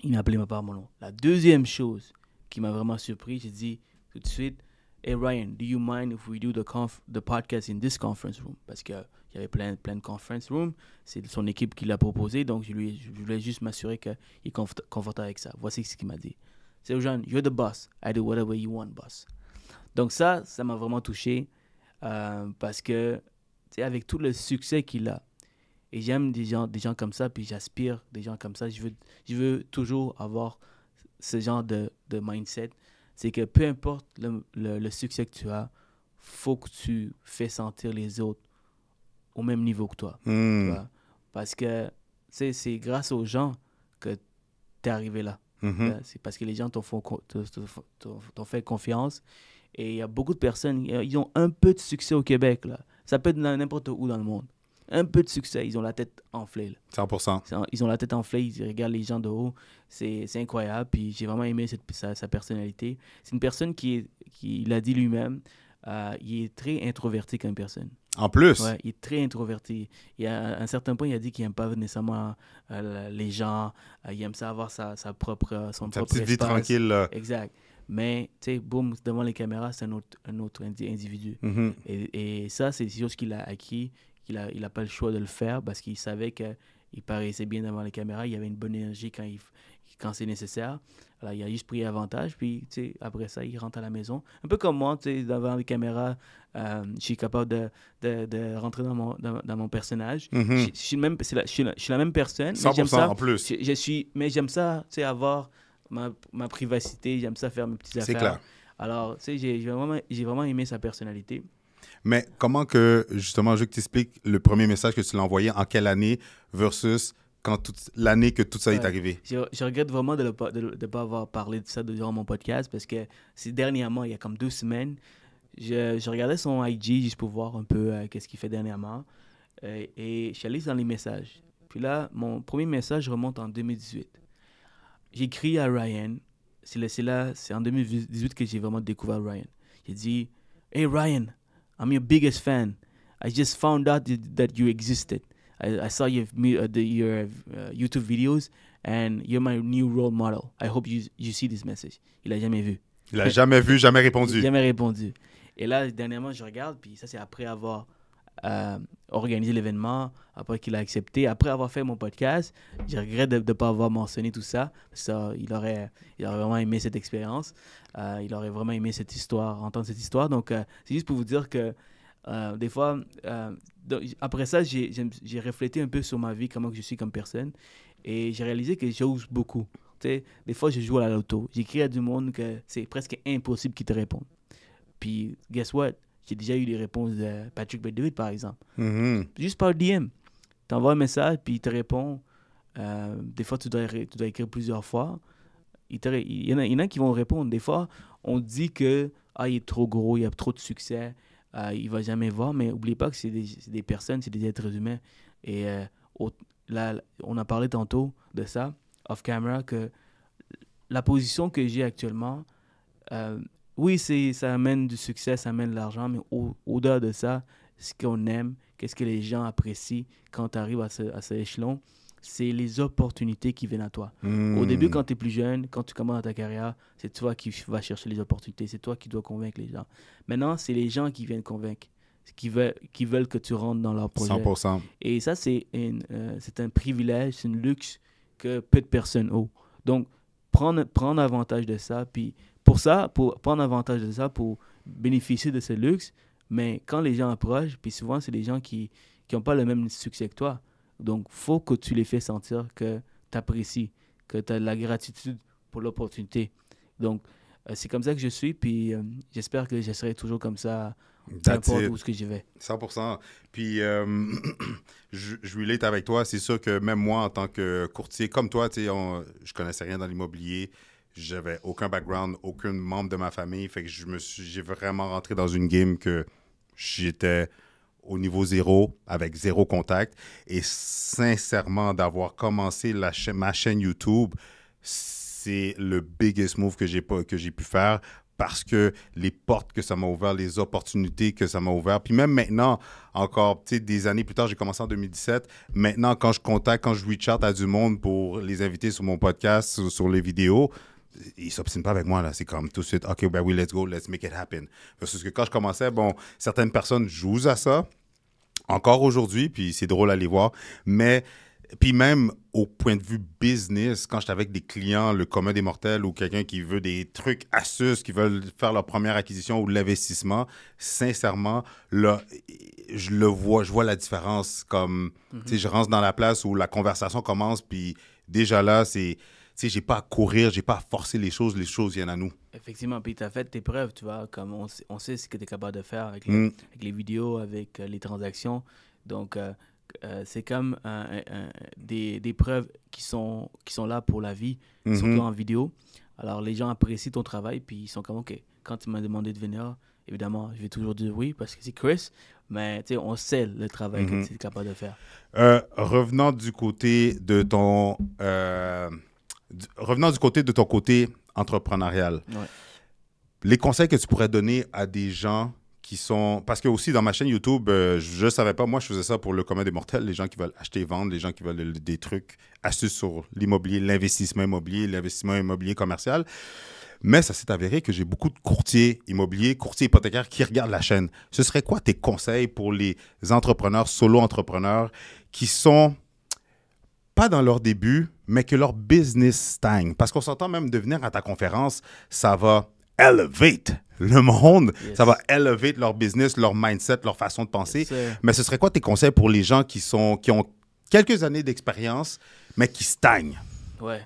Il m'a appelé par mon nom. La deuxième chose qui m'a vraiment surpris, j'ai dit tout de suite, hey Ryan, do you mind if we do the podcast in this conference room? Parce qu'il y avait plein de conference rooms. C'est son équipe qui l'a proposé, donc je voulais juste m'assurer qu'il est confortable avec ça. Voici ce qu'il m'a dit. C'est Eugène, you're the boss. I do whatever you want, boss. Donc ça m'a vraiment touché parce que, tu sais, avec tout le succès qu'il a, et j'aime des gens comme ça, puis j'aspire des gens comme ça. Je veux toujours avoir ce genre de mindset. C'est que peu importe le succès que tu as, faut que tu fais sentir les autres au même niveau que toi. Tu vois? Parce que c'est grâce aux gens que tu es arrivé là. C'est parce que les gens t'ont fait confiance. Et il y a beaucoup de personnes, ils ont un peu de succès au Québec, là. Ça peut être n'importe où dans le monde. Un peu de succès, ils ont la tête enflée, là. 100%. Ils ont la tête enflée, ils regardent les gens de haut. C'est incroyable. Puis j'ai vraiment aimé sa personnalité. C'est une personne qui l'a dit lui-même, il est très introverti comme personne. En plus? Ouais, il est très introverti. Il à un certain point, il a dit qu'il n'aime pas nécessairement les gens. Il aime ça avoir son propre petite vie espace. tranquille. Là. Exact. Mais, tu sais, boum, devant les caméras, c'est un autre individu. Et ça, c'est des choses qu'il a acquis. Il a pas le choix de le faire parce qu'il savait qu'il paraissait bien devant les caméras. Il y avait une bonne énergie quand c'est nécessaire. Alors, il a juste pris avantage. Puis, tu sais, après ça, il rentre à la maison. Un peu comme moi, tu sais, devant les caméras, je suis capable de rentrer dans mon personnage. Je suis la même personne. 100% mais j'aime ça, en plus. Mais j'aime ça, tu sais, avoir ma privacité. J'aime ça faire mes petites affaires. C'est clair. Alors, tu sais, j'ai vraiment aimé sa personnalité. Mais comment que, justement, je veux que tu expliques le premier message que tu l'as envoyé, en quelle année versus l'année que tout ça est arrivé? Je regrette vraiment de ne pas avoir parlé de ça durant mon podcast parce que dernièrement, il y a comme 2 semaines, je regardais son IG juste pour voir un peu qu'est-ce qu'il fait dernièrement et je suis allé dans les messages. Puis là, mon premier message remonte en 2018. J'écris à Ryan. C'est en 2018 que j'ai vraiment découvert Ryan. J'ai dit, « Hey Ryan, I'm your biggest fan. I just found out that you existed. I saw your YouTube videos and you're my new role model. I hope you see this message. » Il n'a jamais vu. Il n'a jamais vu, jamais répondu. Jamais répondu. Et là, dernièrement, je regarde, puis ça, c'est après avoir organisé l'événement, après qu'il a accepté, après avoir fait mon podcast. Je regrette de ne pas avoir mentionné tout ça. Il aurait vraiment aimé cette expérience. Il aurait vraiment aimé cette histoire, entendre cette histoire. Donc, c'est juste pour vous dire que des fois, après ça, j'ai réfléchi un peu sur ma vie, comment que je suis comme personne. Et j'ai réalisé que j'ose beaucoup. Tu sais, des fois, je joue à la loto. J'écris à du monde que c'est presque impossible qu'ils te répondent. Puis, guess what? J'ai déjà eu des réponses de Patrick Bet-David, par exemple. Juste par DM. Tu envoies un message, puis il te répond. Des fois, tu dois écrire plusieurs fois. Il y en a qui vont répondre. Des fois, on dit que il est trop gros, il a trop de succès, il ne va jamais voir. Mais n'oubliez pas que c'est des personnes, c'est des êtres humains. Et là, on a parlé tantôt de ça, off-camera, que la position que j'ai actuellement... oui, ça amène du succès, ça amène de l'argent, mais au-delà de ça, ce qu'on aime, qu'est-ce que les gens apprécient quand tu arrives à ce échelon, c'est les opportunités qui viennent à toi. Au début, quand tu es plus jeune, quand tu commences ta carrière, c'est toi qui vas chercher les opportunités, c'est toi qui dois convaincre les gens. Maintenant, c'est les gens qui viennent convaincre, qui veulent que tu rentres dans leur projet. 100%. Et ça, c'est un privilège, c'est un luxe que peu de personnes ont. Donc, prendre avantage de ça, puis pour prendre avantage de ça, pour bénéficier de ce luxe, mais quand les gens approchent, puis souvent, c'est des gens qui n'ont pas le même succès que toi. Donc, faut que tu les fais sentir que tu apprécies, que tu as de la gratitude pour l'opportunité. Donc, c'est comme ça que je suis, puis j'espère que je serai toujours comme ça, peu importe où ce que je vais. 100%. Puis, je relate avec toi. C'est sûr que même moi, en tant que courtier, comme toi, je connaissais rien dans l'immobilier. J'avais aucun background, aucun membre de ma famille. Fait que j'ai vraiment rentré dans une game que j'étais au niveau zéro, avec zéro contact. Et sincèrement, d'avoir commencé ma chaîne YouTube, c'est le biggest move que j'ai pu faire parce que les portes que ça m'a ouvert, les opportunités que ça m'a ouvert. Puis même maintenant, encore des années plus tard, j'ai commencé en 2017. Maintenant, quand je reach out à du monde pour les inviter sur mon podcast, sur les vidéos, ils ne s'obstinent pas avec moi, là. C'est comme tout de suite, OK, ben oui, let's go, let's make it happen. Parce que quand je commençais, certaines personnes jouent à ça, encore aujourd'hui, puis c'est drôle à les voir. Mais, puis même au point de vue business, quand j'étais avec des clients, le commun des mortels ou quelqu'un qui veut des trucs, astuces, qui veulent faire leur première acquisition ou de l'investissement, sincèrement, là, je vois la différence. Comme, je rentre dans la place où la conversation commence, puis déjà là, j'ai pas à courir, j'ai pas à forcer les choses viennent à nous. Effectivement, puis tu as fait tes preuves, tu vois, comme on sait ce que tu es capable de faire avec les vidéos, avec les transactions. Donc, c'est comme des preuves qui sont là pour la vie, surtout en vidéo. Alors, les gens apprécient ton travail, puis ils sont comme, OK, quand tu m'as demandé de venir, évidemment, je vais toujours dire oui parce que c'est Chris, mais on sait le travail que tu es capable de faire. Revenant du côté de ton... Revenons du côté de ton côté entrepreneurial. Ouais. Les conseils que tu pourrais donner à des gens qui sont... Parce que aussi, dans ma chaîne YouTube, je ne savais pas, moi, je faisais ça pour le commun des mortels, les gens qui veulent acheter et vendre, les gens qui veulent des trucs, astuces sur l'immobilier, l'investissement immobilier commercial. Mais ça s'est avéré que j'ai beaucoup de courtiers immobiliers, courtiers hypothécaires qui regardent la chaîne. Ce serait quoi tes conseils pour les entrepreneurs, solo-entrepreneurs qui sont... pas dans leur début, mais que leur business stagne. Parce qu'on s'entend même de venir à ta conférence, ça va elevate le monde, ça va elevate leur business, leur mindset, leur façon de penser. Mais ce serait quoi tes conseils pour les gens qui ont quelques années d'expérience, mais qui stagnent? Ouais.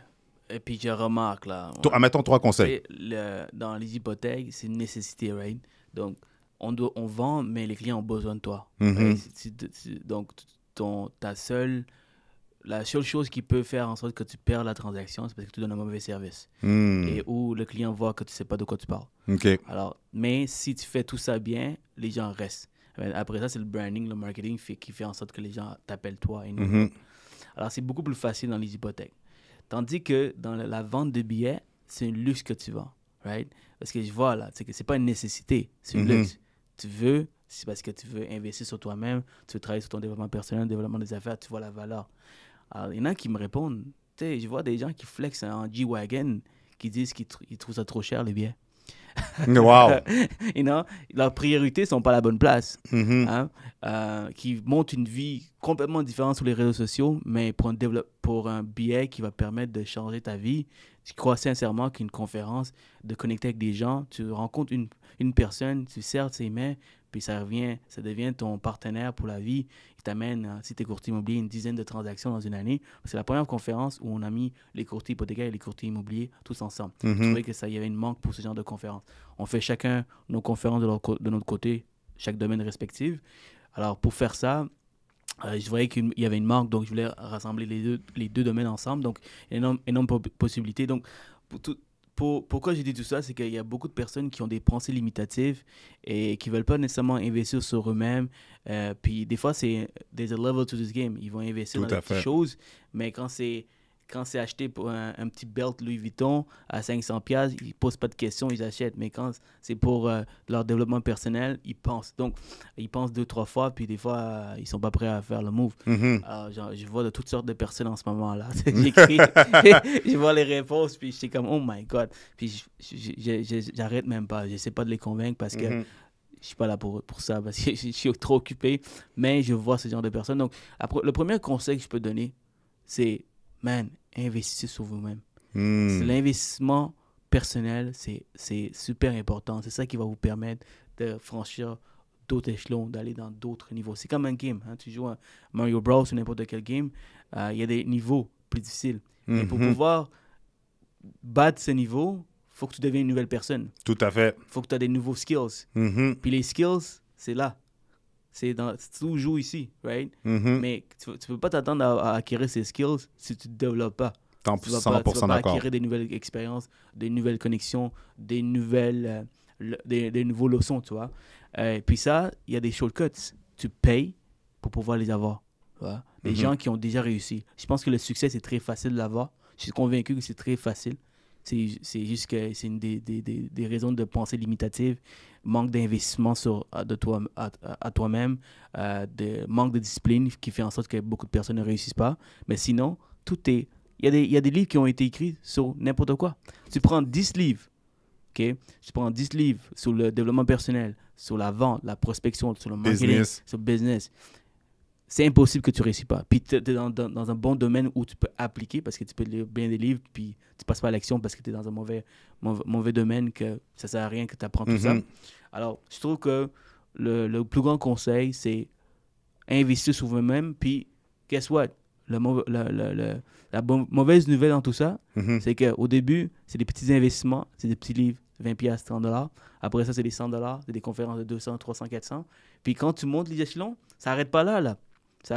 Et puis je remarque là... Mettons 3 conseils. Dans les hypothèques, c'est une nécessité, right? Donc, on vend, mais les clients ont besoin de toi. Donc, la seule chose qui peut faire en sorte que tu perds la transaction, c'est parce que tu donnes un mauvais service. Et où le client voit que tu ne sais pas de quoi tu parles. Okay. Alors, mais si tu fais tout ça bien, les gens restent. Après ça, c'est le branding, le marketing qui fait en sorte que les gens t'appellent toi. Et nous. Alors, c'est beaucoup plus facile dans les hypothèques. Tandis que dans la vente de billets, c'est un luxe que tu vends. Right? Parce que je vois là, c'est que ce n'est pas une nécessité, c'est un luxe. Tu veux, c'est parce que tu veux investir sur toi-même, tu veux travailler sur ton développement personnel, le développement des affaires, tu vois la valeur. Alors, il y en a qui me répondent. Tu sais, je vois des gens qui flexent en G-Wagon, qui disent qu'ils trouvent ça trop cher, les billets. Wow! Leurs priorités ne sont pas à la bonne place. Qui montent une vie complètement différente sur les réseaux sociaux, mais pour un billet qui va permettre de changer ta vie. Je crois sincèrement qu'une conférence, de connecter avec des gens, tu rencontres une personne, tu serres ses mains, puis ça devient ton partenaire pour la vie. Il t'amène, si tu es courtier immobilier, une dizaine de transactions dans une année. C'est la première conférence où on a mis les courtiers hypothécaires et les courtiers immobiliers tous ensemble. Je trouvais que il y avait une manque pour ce genre de conférence. On fait chacun nos conférences de notre côté, chaque domaine respectif. Alors, pour faire ça, je voyais qu'il y avait une manque, donc je voulais rassembler les deux domaines ensemble. Donc, énorme possibilité. Donc, pourquoi j'ai dit tout ça, c'est qu'il y a beaucoup de personnes qui ont des pensées limitatives et qui ne veulent pas nécessairement investir sur eux-mêmes. Puis des fois, there's a level to this game. Ils vont investir dans des petites choses, mais quand c'est acheté pour un petit belt Louis Vuitton à 500$, ils ne posent pas de questions, ils achètent. Mais quand c'est pour leur développement personnel, ils pensent. Donc, ils pensent 2-3 fois, puis des fois, ils ne sont pas prêts à faire le move. Alors, je vois de toutes sortes de personnes en ce moment-là. J'écris, je vois les réponses, puis je suis comme, oh my God. Puis j'arrête même pas. Je n'essaie pas de les convaincre parce que je ne suis pas là pour ça, parce que je suis trop occupé. Mais je vois ce genre de personnes. Donc, après, le premier conseil que je peux donner, c'est... Man, investissez sur vous-même. Hmm. L'investissement personnel, c'est super important. C'est ça qui va vous permettre de franchir d'autres échelons, d'aller dans d'autres niveaux. C'est comme un game. Hein? Tu joues à Mario Bros ou n'importe quel game, il y a des niveaux plus difficiles. Mais pour pouvoir battre ce niveau, il faut que tu deviennes une nouvelle personne. Tout à fait. Il faut que tu aies des nouveaux skills. Mhm. Puis les skills, c'est là. Tu joues ici, right? Mhm. Mais tu ne peux pas t'attendre à acquérir ces skills si tu ne te développes pas. Tu ne vas 100% pas d'accord. acquérir des nouvelles expériences, des nouvelles connexions, des nouveaux leçons, tu vois. Puis ça, il y a des shortcuts. Tu payes pour pouvoir les avoir. Tu vois? Des gens qui ont déjà réussi. Je pense que le succès, c'est très facile de l'avoir. Je suis convaincu que c'est très facile. C'est juste que c'est une des raisons de pensée limitative, manque d'investissement à toi-même, manque de discipline qui fait en sorte que beaucoup de personnes ne réussissent pas. Mais sinon, il y a des livres qui ont été écrits sur n'importe quoi. Tu prends 10 livres, OK? Tu prends 10 livres sur le développement personnel, sur la vente, la prospection, sur le marketing, sur le business. C'est impossible que tu ne réussis pas. Puis tu es dans un bon domaine où tu peux appliquer parce que tu peux lire bien des livres, puis tu ne passes pas à l'action parce que tu es dans un mauvais domaine, que ça ne sert à rien que tu apprends tout ça. Alors, je trouve que le plus grand conseil, c'est investir sur vous-même. Puis, guess what? La mauvaise nouvelle dans tout ça, c'est qu'au début, c'est des petits investissements, c'est des petits livres, 20$, 30$. Après ça, c'est des 100$, c'est des conférences de 200, 300, 400. Puis quand tu montes les échelons, ça n'arrête pas là.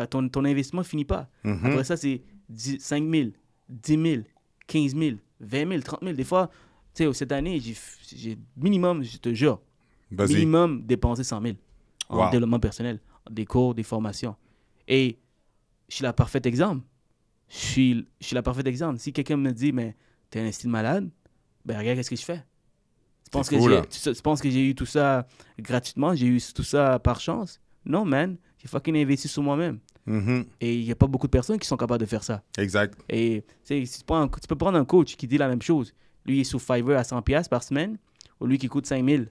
Ton investissement ne finit pas. Après ça, c'est 5 000, 10 000, 15 000, 20 000, 30 000. Des fois, tu sais, cette année, j'ai minimum, je te jure, minimum dépensé 100 000 en développement personnel, des cours, des formations. Et je suis la parfaite exemple. Je suis la parfaite exemple. Si quelqu'un me dit, mais t'es un style malade, ben regarde qu'est-ce que je fais. Tu penses que j'ai eu tout ça gratuitement? J'ai eu tout ça par chance? Non, man. J'ai fucking investi sur moi-même. Et il n'y a pas beaucoup de personnes qui sont capables de faire ça. Exact. Et si tu peux prendre un coach qui dit la même chose. Lui, il est sur Fiverr à 100$ par semaine, ou lui qui coûte 5 000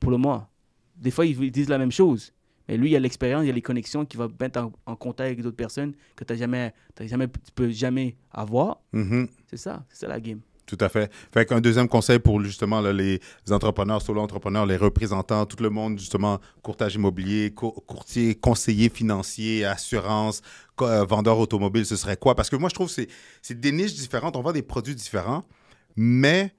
pour le mois. Des fois, ils disent la même chose. Mais lui, il a l'expérience, il a les connexions qui vont mettre en contact avec d'autres personnes que tu peux jamais avoir. C'est ça la game. Tout à fait. Fait qu'un deuxième conseil pour justement là, les entrepreneurs, solo-entrepreneurs, les représentants, tout le monde, justement, courtage immobilier, courtier, conseiller financier, assurance, vendeur automobile, ce serait quoi? Parce que moi, je trouve que c'est des niches différentes, on vend des produits différents, mais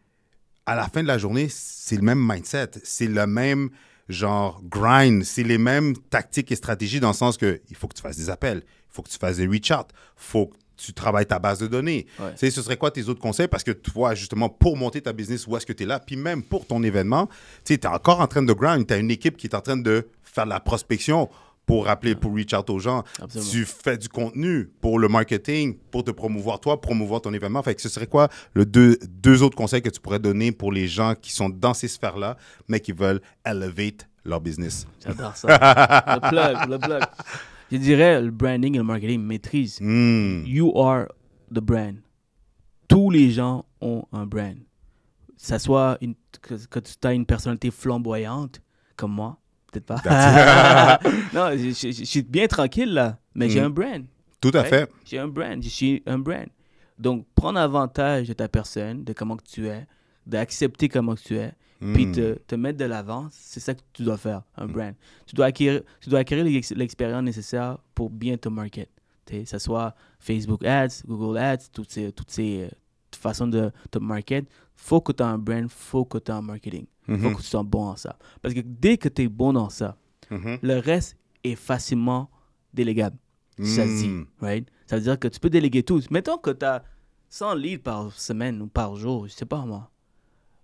à la fin de la journée, c'est le même mindset, c'est le même genre grind, c'est les mêmes tactiques et stratégies dans le sens que il faut que tu fasses des appels, il faut que tu fasses des reach-out, il faut que tu travailles ta base de données. Ouais. Ce serait quoi tes autres conseils? Parce que toi, justement, pour monter ta business, où est-ce que tu es là? Puis même pour ton événement, tu es encore en train de grind. Tu as une équipe qui est en train de faire de la prospection pour appeler, pour reach out aux gens. Absolument. Tu fais du contenu pour le marketing, pour te promouvoir toi, promouvoir ton événement. Fait que ce serait quoi deux autres conseils que tu pourrais donner pour les gens qui sont dans ces sphères-là, mais qui veulent elevate leur business? J'adore ça. le plug. Je dirais le branding et le marketing maîtrise. You are the brand. Tous les gens ont un brand. Ça soit que tu as une personnalité flamboyante, comme moi, peut-être pas. Non, je suis bien tranquille là, mais j'ai un brand. Tout à fait. J'ai un brand, je suis un brand. Donc, prendre avantage de ta personne, de comment que tu es, d'accepter comment que tu es, puis te mettre de l'avant, c'est ça que tu dois faire, un brand. Tu dois acquérir l'expérience nécessaire pour bien te market. Que ce soit Facebook Ads, Google Ads, toutes ces façons de te market. Il faut que tu aies un brand, il faut que tu aies un marketing. Il faut que tu sois bon en ça. Parce que dès que tu es bon dans ça, le reste est facilement délégable. Ça se dit, right? Ça veut dire que tu peux déléguer tout. Mettons que tu as 100 leads par semaine ou par jour, je sais pas moi.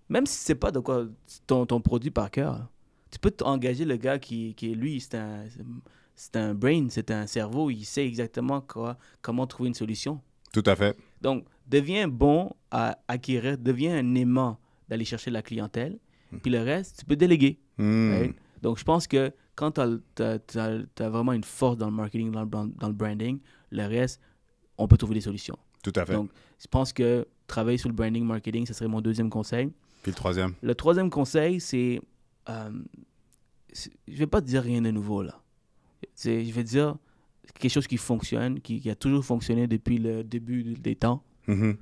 Même si c'est pas de quoi ton produit par cœur, tu peux engager le gars qui lui, c'est un brain, c'est un cerveau, il sait exactement comment trouver une solution. Tout à fait. Donc, deviens bon à acquérir, deviens un aimant d'aller chercher la clientèle, puis le reste, tu peux déléguer. Right? Donc, je pense que quand tu as vraiment une force dans le marketing, dans le branding, le reste, on peut trouver des solutions. Tout à fait. Donc, je pense que travailler sur le branding, marketing, ce serait mon deuxième conseil. Puis le troisième? Le troisième conseil, c'est... je vais pas te dire rien de nouveau, là. Je vais dire quelque chose qui fonctionne, qui a toujours fonctionné depuis le début des temps. Mhm.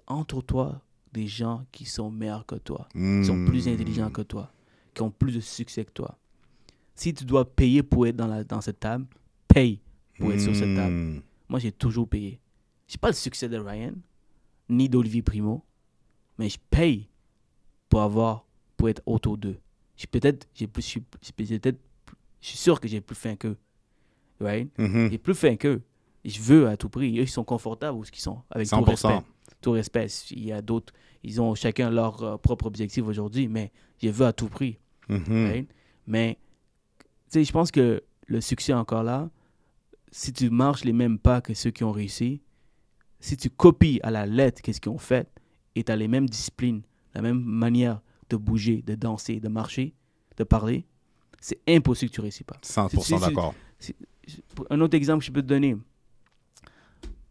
Entoure-toi des gens qui sont meilleurs que toi, qui sont plus intelligents que toi, qui ont plus de succès que toi. Si tu dois payer pour être dans cette table, paye pour être sur cette table. Moi, j'ai toujours payé. Je n'ai pas le succès de Ryan, ni d'Olivier Primo, mais je paye pour être autour d'eux. Je suis sûr que j'ai plus faim qu'eux. Right? J'ai plus faim qu'eux. Je veux à tout prix. Eux, ils sont confortables où ils sont, avec 100%. tout respect. Il y a d'autres, ils ont chacun leur propre objectif aujourd'hui, mais je veux à tout prix. Right? Mais, tu sais, je pense que le succès est encore là. Si tu marches les mêmes pas que ceux qui ont réussi, si tu copies à la lettre qu'est-ce qu'ils ont fait, et tu as les mêmes disciplines, la même manière de bouger, de danser, de marcher, de parler, c'est impossible que tu ne réussis pas. 100% d'accord. Un autre exemple que je peux te donner.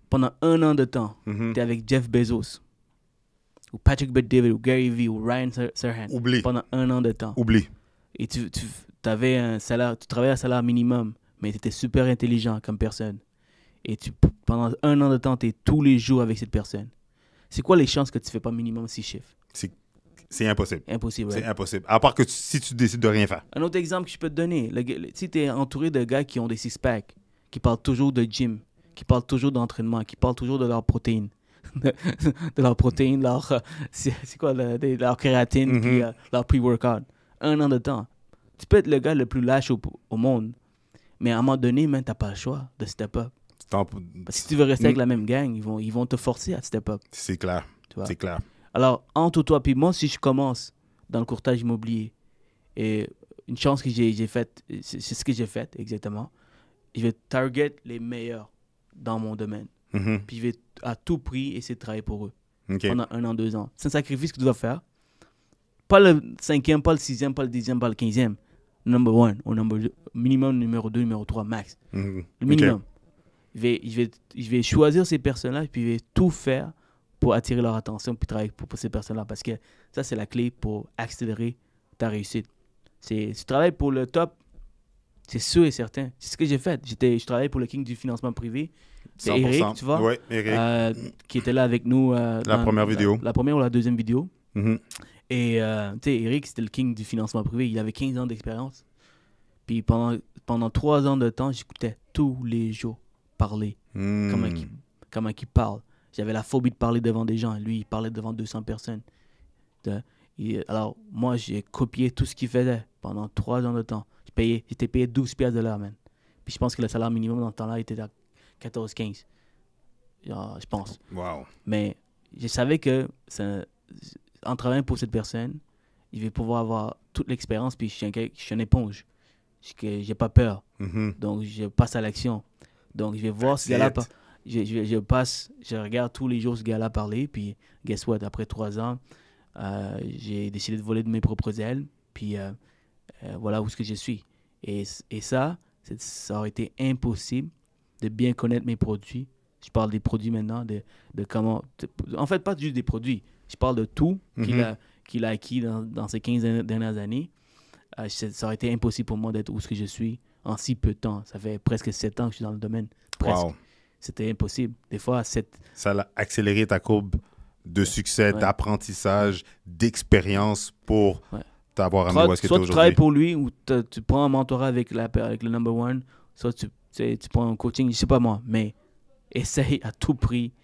Pendant 1 an de temps, tu es avec Jeff Bezos, ou Patrick Bet-David, ou Gary Vee, ou Ryan Serhant. Oublie. Pendant 1 an de temps. Oublie. Et tu avais un salaire, tu travaillais à salaire minimum, mais tu étais super intelligent comme personne. Et pendant 1 an de temps, tu es tous les jours avec cette personne. C'est quoi les chances que tu ne fais pas minimum 6 chiffres? C'est impossible. Impossible, ouais. C'est impossible. À part que si tu décides de rien faire. Un autre exemple que je peux te donner, si tu es entouré de gars qui ont des six-packs, qui parlent toujours de gym, qui parlent toujours d'entraînement, qui parlent toujours de leurs protéines, de leurs protéines, c'est quoi, leur kératine, puis leur pre-workout. 1 an de temps. Tu peux être le gars le plus lâche au monde, mais à un moment donné, tu n'as pas le choix de step up. Parce que si tu veux rester avec la même gang, ils vont te forcer à step up. C'est clair. C'est clair. Alors, entre toi et moi, si je commence dans le courtage immobilier, et une chance que j'ai faite, c'est ce que j'ai fait exactement, je vais target les meilleurs dans mon domaine. Puis je vais à tout prix essayer de travailler pour eux pendant 1 an, 2 ans. C'est un sacrifice que tu dois faire. Pas le 5e, pas le 6e, pas le 10e, pas le 15e. Number 1, minimum numéro 2, numéro 3, max. Le minimum. Je vais choisir ces personnes-là et puis je vais tout faire pour attirer leur attention puis travailler pour ces personnes-là. Parce que ça, c'est la clé pour accélérer ta réussite. Si tu travailles pour le top, c'est sûr et certain. C'est ce que j'ai fait. Je travaillais pour le king du financement privé. C'est Eric, tu vois, qui était là avec nous. La première vidéo. La première ou la deuxième vidéo. Et tu sais, Eric, c'était le king du financement privé. Il avait 15 ans d'expérience. Puis pendant 3 ans de temps, j'écoutais tous les jours parler. Comment il parle. J'avais la phobie de parler devant des gens. Lui, il parlait devant 200 personnes. Alors, moi, j'ai copié tout ce qu'il faisait pendant 3 ans de temps. J'étais payé 12 piastres de l'heure, man. Puis je pense que le salaire minimum dans ce temps-là était à 14-15. Je pense. Wow. Mais je savais que en travaillant pour cette personne, je vais pouvoir avoir toute l'expérience. Puis je suis une éponge. J'ai pas peur. Donc, je passe à l'action. Donc, je vais voir ce gars-là. Je regarde tous les jours ce gars-là parler. Puis, guess what? Après 3 ans, j'ai décidé de voler de mes propres ailes. Puis, voilà où est-ce que je suis. Et ça aurait été impossible de bien connaître mes produits. Je parle des produits maintenant, de comment... En fait, pas juste des produits. Je parle de tout qu'il a acquis dans ces 15 dernières années. Ça aurait été impossible pour moi d'être où est-ce que je suis en si peu de temps. Ça fait presque 7 ans que je suis dans le domaine. Presque. Wow. C'était impossible. Des fois, ça a accéléré ta courbe de succès, d'apprentissage, d'expérience pour t'avoir amené où est-ce que tu es aujourd'hui. Soit tu travailles pour lui ou tu prends un mentorat avec le number one, soit tu prends un coaching, je sais pas moi, mais essaye à tout prix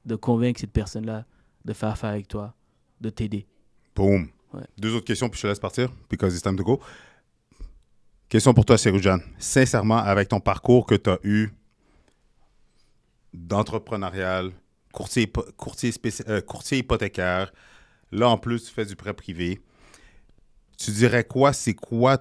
de convaincre cette personne-là de faire affaire avec toi, de t'aider. Boom. Ouais. 2 autres questions, puis je te laisse partir, because it's time to go. Question pour toi, Seroujan. Sincèrement, avec ton parcours que tu as eu d'entrepreneurial, courtier hypothécaire, là, en plus, tu fais du prêt privé, tu dirais quoi? C'est quoi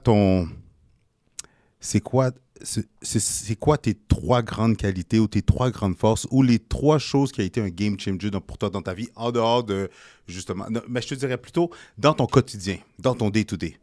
tes 3 grandes qualités ou tes 3 grandes forces ou les 3 choses qui ont été un game changer pour toi dans ta vie, en dehors de, justement, mais je te dirais plutôt dans ton quotidien, dans ton day-to-day.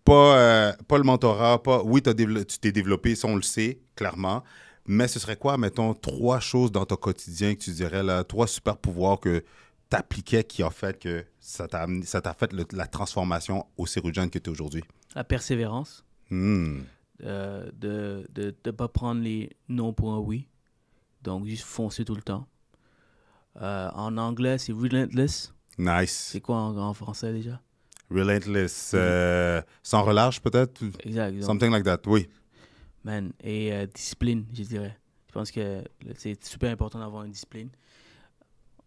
Pas le mentorat, oui, tu t'es développé, ça on le sait, clairement, mais ce serait quoi, mettons, 3 choses dans ton quotidien que tu dirais, là, 3 super pouvoirs que tu appliquais qui ont fait que ça t'a fait la transformation au Seroujan que tu es aujourd'hui? La persévérance. De ne pas prendre les non pour un oui. Donc, juste foncer tout le temps. En anglais, c'est Relentless. Nice. C'est quoi en français déjà? Relentless. Sans relâche, peut-être? Exact. Donc, Something like that, oui. man, et discipline, je dirais. Je pense que c'est super important d'avoir une discipline.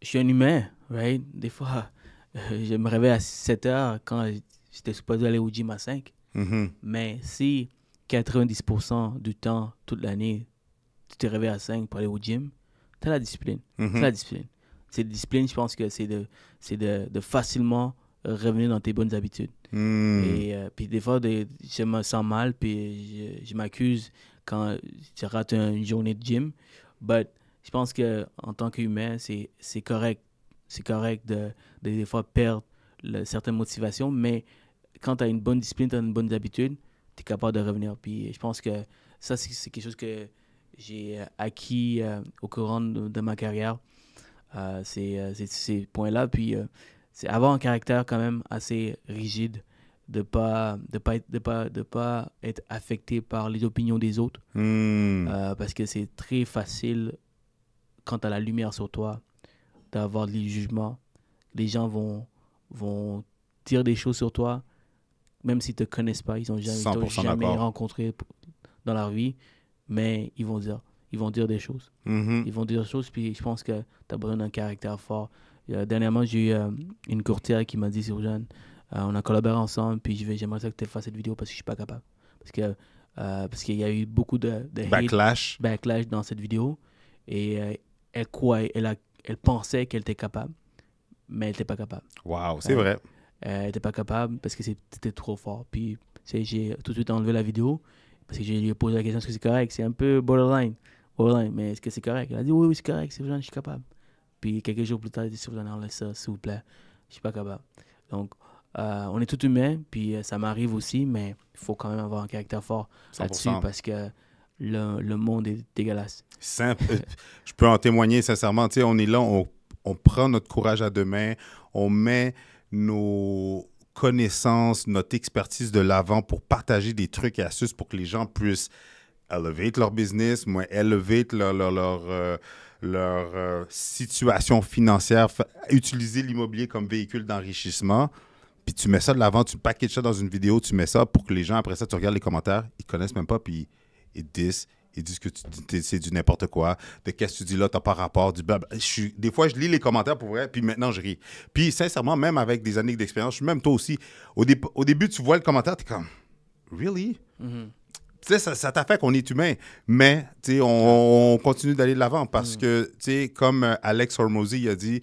Je suis un humain, right? Des fois, je me réveille à 7 heures quand j'étais supposé aller au gym à 5. Mhm. Mais si 90% du temps, toute l'année, tu te réveilles à 5 pour aller au gym, tu as la discipline. Mhm. C'est la discipline. C'est discipline, je pense que c'est de facilement revenir dans tes bonnes habitudes. Mm. Et puis des fois, je me sens mal, puis je m'accuse quand je rate une journée de gym. But je pense qu'en tant qu'humain, c'est correct. C'est correct de des fois perdre certaines motivations, mais quand tu as une bonne discipline, tu as une bonne habitude, tu es capable de revenir. Puis je pense que ça, c'est quelque chose que j'ai acquis au courant de ma carrière. Ces points-là. Puis c'est avoir un caractère quand même assez rigide, de pas être affecté par les opinions des autres. Mm. Parce que c'est très facile, quand tu as la lumière sur toi, d'avoir des jugements. Les gens vont dire des choses sur toi, même s'ils ne te connaissent pas, ils n'ont jamais, 100% jamais d'accord. rencontré dans leur vie, mais ils vont dire des choses. Mhm. Ils vont dire des choses, puis je pense que tu as besoin d'un caractère fort. Dernièrement, j'ai eu une courtière qui m'a dit, Surjan, on a collaboré ensemble, puis j'aimerais ça que tu fasses cette vidéo parce que je suis pas capable. Parce qu'il y a eu beaucoup de hate, Backlash. backlash dans cette vidéo, et elle pensait qu'elle était capable, mais elle n'était pas capable. Wow, c'est Ouais. vrai. Elle n'était pas capable parce que c'était trop fort. Puis j'ai tout de suite enlevé la vidéo parce que j'ai lui ai posé la question, est-ce que c'est correct? C'est un peu borderline, mais est-ce que c'est correct? Elle a dit oui, c'est correct, c'est vrai, je suis capable. Puis quelques jours plus tard, elle dit, s'il enlève ça, s'il vous plaît, je suis pas capable. Donc, on est tout humain, puis ça m'arrive aussi, mais il faut quand même avoir un caractère fort 100%. là-dessus parce que le monde est dégueulasse. Simple. Je peux en témoigner sincèrement. Tu sais, on est là, on prend notre courage à deux mains, on met nos connaissances, notre expertise de l'avant pour partager des trucs et astuces pour que les gens puissent elevate leur business, elevate leur situation financière, utiliser l'immobilier comme véhicule d'enrichissement. Puis tu mets ça de l'avant, tu packages ça dans une vidéo, tu mets ça pour que les gens, après ça, tu regardes les commentaires, ils connaissent même pas, puis ils disent que tu dis, c'est du n'importe quoi, de qu'est-ce que tu dis là, t'as pas rapport, du blabla. Des fois, je lis les commentaires pour vrai, puis maintenant, je ris. Puis sincèrement, même avec des années d'expérience, même toi aussi, au début, tu vois le commentaire, t'es comme, really? Mhm. Tu sais, ça t'affecte, on est humain, mais tu sais, on continue d'aller de l'avant parce que, tu sais, comme Alex Hormozy il a dit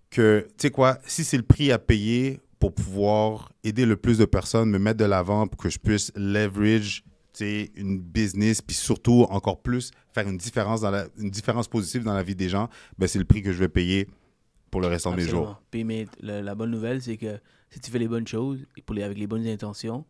que, tu sais quoi, si c'est le prix à payer pour pouvoir aider le plus de personnes, me mettre de l'avant pour que je puisse leverage, tu sais, une business, puis surtout, encore plus, faire une différence positive dans la vie des gens, ben c'est le prix que je vais payer pour le restant de mes Absolument. jours. Puis, mais la bonne nouvelle, c'est que si tu fais les bonnes choses et avec les bonnes intentions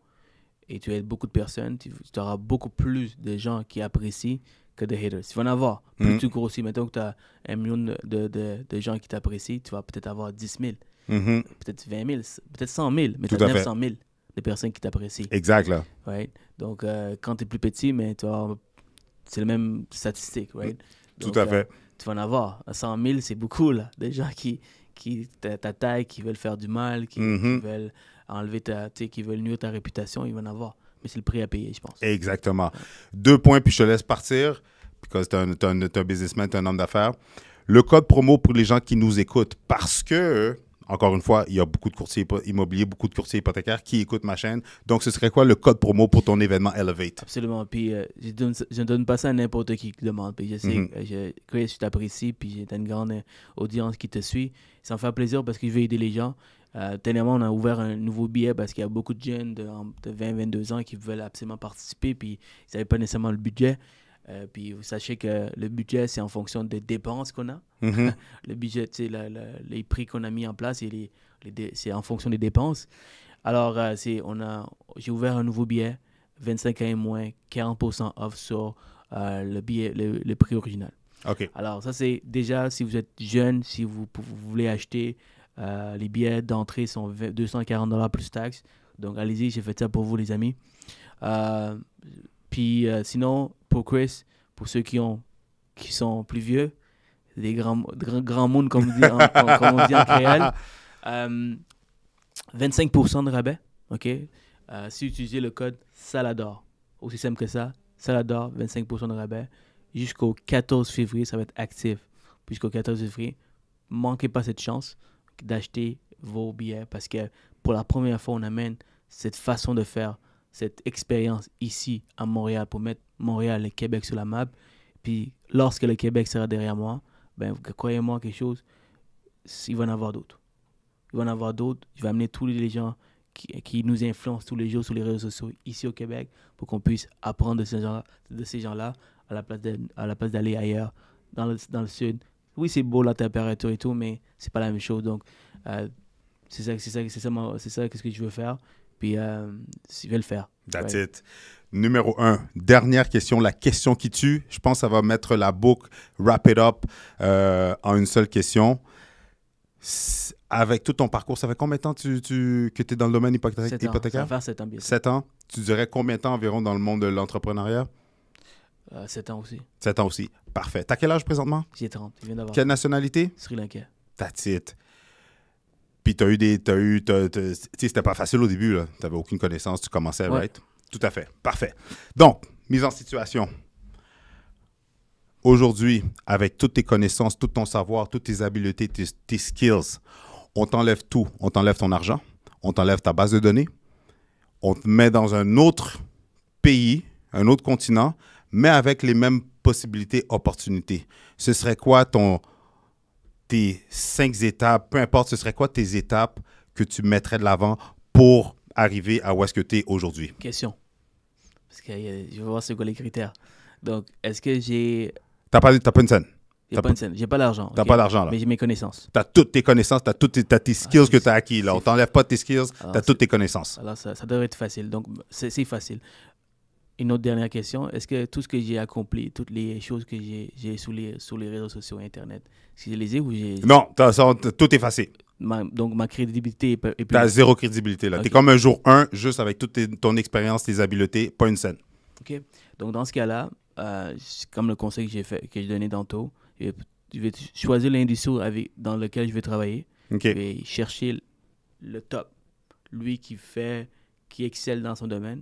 et tu aides beaucoup de personnes, tu auras beaucoup plus de gens qui apprécient que de haters. Tu vas en avoir. Plus tu grossis, mettons que tu as 1 million de gens qui t'apprécient, tu vas peut-être avoir 10 000, Mhm. peut-être 20 000, peut-être 100 000, mais tu Tout as à fait. 900 000 de personnes qui t'apprécient. Exact, là. Right? Donc, quand tu es plus petit, mais c'est la même statistique. Right? Tout Donc, à fait. tu vas en avoir. 100 000, c'est beaucoup, là. Des gens qui ta taille, qui veulent faire du mal, qui veulent enlever qui veulent nuire ta réputation, ils vont en avoir. Mais c'est le prix à payer, je pense. Exactement. 2 points, puis je te laisse partir, parce que tu es un businessman, tu es un homme d'affaires. Le code promo pour les gens qui nous écoutent, parce que, encore une fois, il y a beaucoup de courtiers immobiliers, beaucoup de courtiers hypothécaires qui écoutent ma chaîne. Donc, ce serait quoi le code promo pour ton événement Elevate? Absolument. Puis, je ne donne pas ça à n'importe qui demande. Puis, je sais, Chris, je t'apprécie, puis tu as une grande audience qui te suit. Ça me fait plaisir parce que je veux aider les gens. Dernièrement, on a ouvert un nouveau billet parce qu'il y a beaucoup de jeunes de 20-22 ans qui veulent absolument participer, puis ils n'avaient pas nécessairement le budget. Puis vous sachez que le budget, c'est en fonction des dépenses qu'on a. Mhm. Le budget, les prix qu'on a mis en place, c'est en fonction des dépenses. Alors, j'ai ouvert un nouveau billet, 25 ans et moins, 40% off sur le billet, le prix original. OK. Alors, ça, c'est déjà, si vous êtes jeune, si vous voulez acheter, les billets d'entrée sont $240 plus taxes. Donc, allez-y, j'ai fait ça pour vous, les amis. Puis, sinon, pour Chris, pour ceux qui sont plus vieux, des grands mondes, comme on dit en créole. 25% de rabais, OK? Si vous utilisez le code SALADOR, aussi simple que ça, SALADOR, 25% de rabais. Jusqu'au 14 février, ça va être actif. Jusqu'au 14 février, manquez pas cette chance d'acheter vos billets parce que pour la première fois, on amène cette façon de faire, cette expérience ici à Montréal pour mettre Montréal et Québec sur la map. Puis lorsque le Québec sera derrière moi, ben, croyez-moi quelque chose, il va en avoir d'autres. Il va en avoir d'autres. Je vais amener tous les gens qui nous influencent tous les jours sur les réseaux sociaux ici au Québec pour qu'on puisse apprendre de ces gens-là à la place d'aller ailleurs, dans le sud. Oui, c'est beau la température et tout, mais c'est pas la même chose. Donc, c'est ça qu'est-ce que je veux faire. Puis, je vais le faire. That's it. Numéro 1, dernière question, la question qui tue. Je pense que ça va mettre la boucle, wrap it up en une seule question. Avec tout ton parcours, ça fait combien de temps que tu es dans le domaine hypothécaire? 7 ans. Ça va faire 7 ans, bien sûr. 7 ans. Tu dirais combien de temps environ dans le monde de l'entrepreneuriat? 7 ans aussi. 7 ans aussi. Parfait. T'as quel âge présentement? J'ai 30. Je viens d'avoir. Quelle nationalité? Sri Lankais. That's it. Puis tu sais, c'était pas facile au début, là. T'avais aucune connaissance, tu commençais, Ouais. right? Tout à fait. Parfait. Donc, mise en situation. Aujourd'hui, avec toutes tes connaissances, tout ton savoir, toutes tes habiletés, tes skills, on t'enlève tout. On t'enlève ton argent, on t'enlève ta base de données, on te met dans un autre pays, un autre continent, mais avec les mêmes possibilités, opportunités. Ce serait quoi tes 5 étapes, peu importe, ce serait quoi tes étapes que tu mettrais de l'avant pour arriver à où est-ce que tu es aujourd'hui? Question. Parce que je vais voir c'est quoi les critères. Donc, est-ce que j'ai... T'as pas une scène. J'ai pas une scène. J'ai pas l'argent. T'as ok? pas d'argent, là. Mais j'ai mes connaissances. Tu as toutes tes connaissances, tu as tes skills que tu as acquis. Là. On t'enlève pas tes skills, tu as toutes tes connaissances. Alors, ça devrait être facile. Donc, c'est facile. Une autre dernière question. Est-ce que tout ce que j'ai accompli, toutes les choses que j'ai sur les réseaux sociaux et Internet, si je les ai ou j'ai... Non, tout est facile. Donc, ma crédibilité est plus... Tu as zéro crédibilité. Là. Ok. Tu es comme un jour 1, juste avec toute ton expérience, tes habiletés, pas une scène. OK. Donc, dans ce cas-là, comme le conseil que j'ai donné tantôt, je vais choisir l'industrie dans laquelle je vais travailler. OK. Je vais chercher le top, lui qui excelle dans son domaine,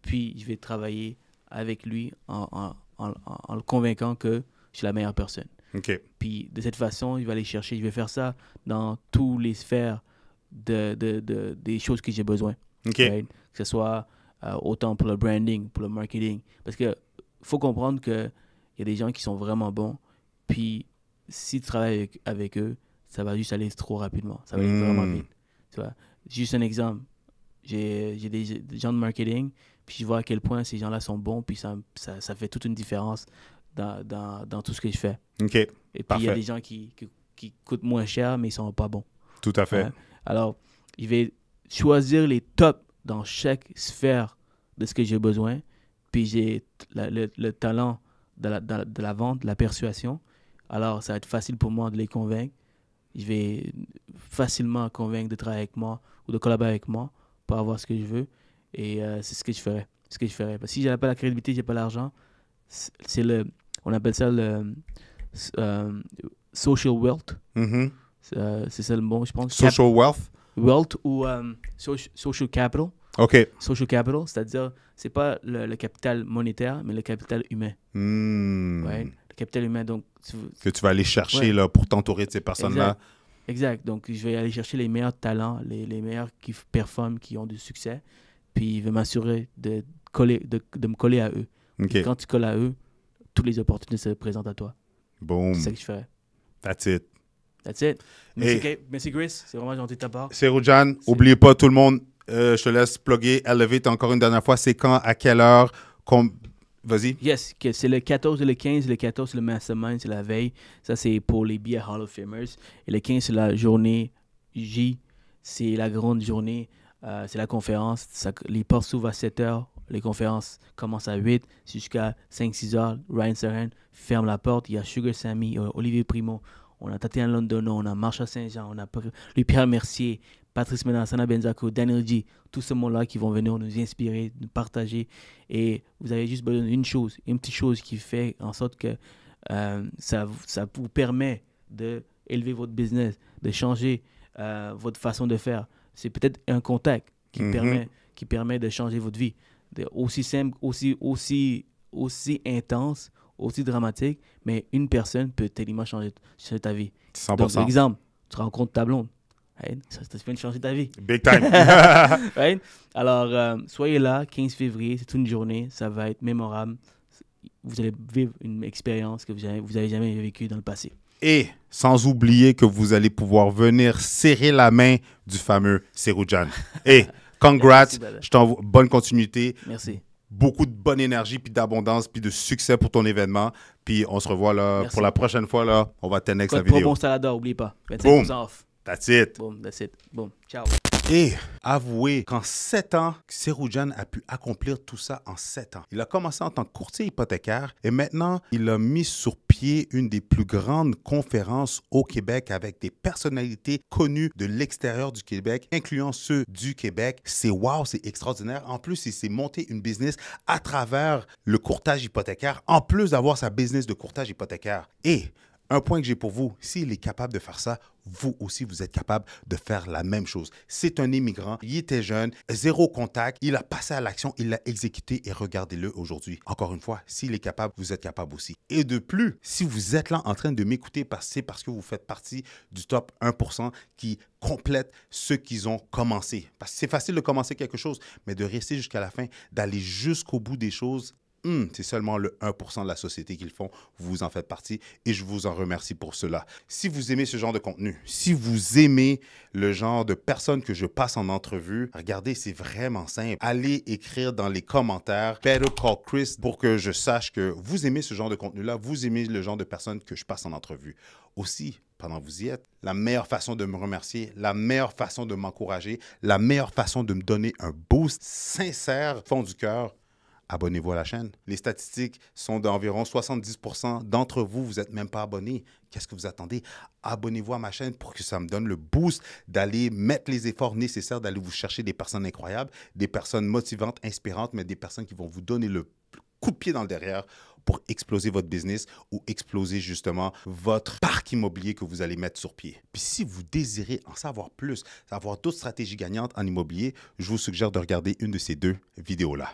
puis je vais travailler avec lui en le convainquant que je suis la meilleure personne. OK. Puis de cette façon, je vais faire ça dans toutes les sphères des choses que j'ai besoin. OK. Right? Que ce soit autant pour le branding, pour le marketing. Parce que faut comprendre qu'il y a des gens qui sont vraiment bons, puis si tu travailles avec eux, ça va juste aller trop rapidement. Ça va aller vraiment vite. Tu vois? Juste un exemple. J'ai des gens de marketing, puis je vois à quel point ces gens-là sont bons, puis ça fait toute une différence dans tout ce que je fais. OK. Et puis, il y Parfait. a des gens qui coûtent moins cher, mais ils ne sont pas bons. Tout à fait. Ouais. Alors, je vais choisir les tops dans chaque sphère de ce que j'ai besoin, puis j'ai le talent de la vente, de la persuasion. Alors, ça va être facile pour moi de les convaincre. Je vais facilement convaincre de travailler avec moi ou de collaborer avec moi pour avoir ce que je veux. Et c'est ce que je ferais. Parce que si je n'avais pas la crédibilité, je n'ai pas l'argent, on appelle ça le social wealth. Mhm. C'est ça le mot, je pense. Social wealth. Wealth ou social capital. OK. Social capital, c'est-à-dire, c'est pas le capital monétaire, mais le capital humain. Ouais, le capital humain, donc... Que tu vas aller chercher Ouais. là, pour t'entourer de ces personnes-là. Exact. Donc, je vais aller chercher les meilleurs talents, les meilleurs qui performent, qui ont du succès, puis je vais m'assurer de me coller à eux. OK. Puis quand tu colles à eux, toutes les opportunités se présentent à toi. Boom. C'est ça que je ferais. That's it. That's it. Merci, Et- Kate. Merci, Chris. C'est vraiment gentil de ta part. C'est Roujan. Oubliez pas, tout le monde, je te laisse plugger Elevate encore une dernière fois. C'est quand, à quelle heure? Vas-y. Yes, c'est le 14 et le 15. Le 14, c'est le Mastermind, c'est la veille. Ça, c'est pour les billets Hall of Famers. Et le 15, c'est la journée J. C'est la grande journée. C'est la conférence. Les portes s'ouvrent à 7 h. Les conférences commencent à 8 jusqu'à 5-6 h. Ryan Serhan ferme la porte. Il y a Sugar Sammy, Olivier Primo. On a Tatiana Londono, on a Marsha Saint-Jean, on a Louis-Pierre Mercier, Patrice Ménard, Sana Benzaco, Daniel G. Tous ces mots-là qui vont venir nous inspirer, nous partager. Et vous avez juste besoin d'une chose, une petite chose qui fait en sorte que ça vous permet d'élever votre business, de changer votre façon de faire. C'est peut-être un contact qui permet de changer votre vie. Aussi simple, aussi intense, aussi dramatique, mais une personne peut tellement changer ta vie. 100%. Donc, par exemple, tu rencontres ta blonde. Right? Ça vient de changer ta vie. Big time. Right? Alors, soyez là, 15 février, c'est une journée, ça va être mémorable. Vous allez vivre une expérience que vous avez jamais vécue dans le passé. Et sans oublier que vous allez pouvoir venir serrer la main du fameux Seroujan. Et congrats, je t'envoie bonne continuité. Merci. Beaucoup de bonne énergie, puis d'abondance, puis de succès pour ton événement. Puis on se revoit là pour la prochaine fois. Là, on va 10x la vidéo. Bon Salada, n'oublie pas. 25% off. That's it. Boom, that's it. Boom, ciao. Et avouez qu'en 7 ans, Seroujan a pu accomplir tout ça en 7 ans. Il a commencé en tant que courtier hypothécaire et maintenant, il a mis sur pied une des plus grandes conférences au Québec avec des personnalités connues de l'extérieur du Québec, incluant ceux du Québec. C'est wow, c'est extraordinaire. En plus, il s'est monté une business à travers le courtage hypothécaire, en plus d'avoir sa business de courtage hypothécaire. Et un point que j'ai pour vous, s'il est capable de faire ça, vous aussi, vous êtes capable de faire la même chose. C'est un immigrant, il était jeune, zéro contact, il a passé à l'action, il l'a exécuté et regardez-le aujourd'hui. Encore une fois, s'il est capable, vous êtes capable aussi. Et de plus, si vous êtes là en train de m'écouter, c'est parce que vous faites partie du top 1% qui complète ceux qui ont commencé. Parce que c'est facile de commencer quelque chose, mais de rester jusqu'à la fin, d'aller jusqu'au bout des choses, c'est seulement le 1% de la société qui le font. Vous en faites partie et je vous en remercie pour cela. Si vous aimez ce genre de contenu, si vous aimez le genre de personnes que je passe en entrevue, regardez, c'est vraiment simple. Allez écrire dans les commentaires « Better Call Chris » pour que je sache que vous aimez ce genre de contenu-là, vous aimez le genre de personnes que je passe en entrevue. Aussi, pendant que vous y êtes, la meilleure façon de me remercier, la meilleure façon de m'encourager, la meilleure façon de me donner un boost sincère, fond du cœur, abonnez-vous à la chaîne. Les statistiques sont d'environ 70% d'entre vous, vous n'êtes même pas abonnés. Qu'est-ce que vous attendez? Abonnez-vous à ma chaîne pour que ça me donne le boost d'aller mettre les efforts nécessaires, d'aller vous chercher des personnes incroyables, des personnes motivantes, inspirantes, mais des personnes qui vont vous donner le coup de pied dans le derrière pour exploser votre business ou exploser justement votre parc immobilier que vous allez mettre sur pied. Puis si vous désirez en savoir plus, savoir d'autres stratégies gagnantes en immobilier, je vous suggère de regarder une de ces 2 vidéos-là.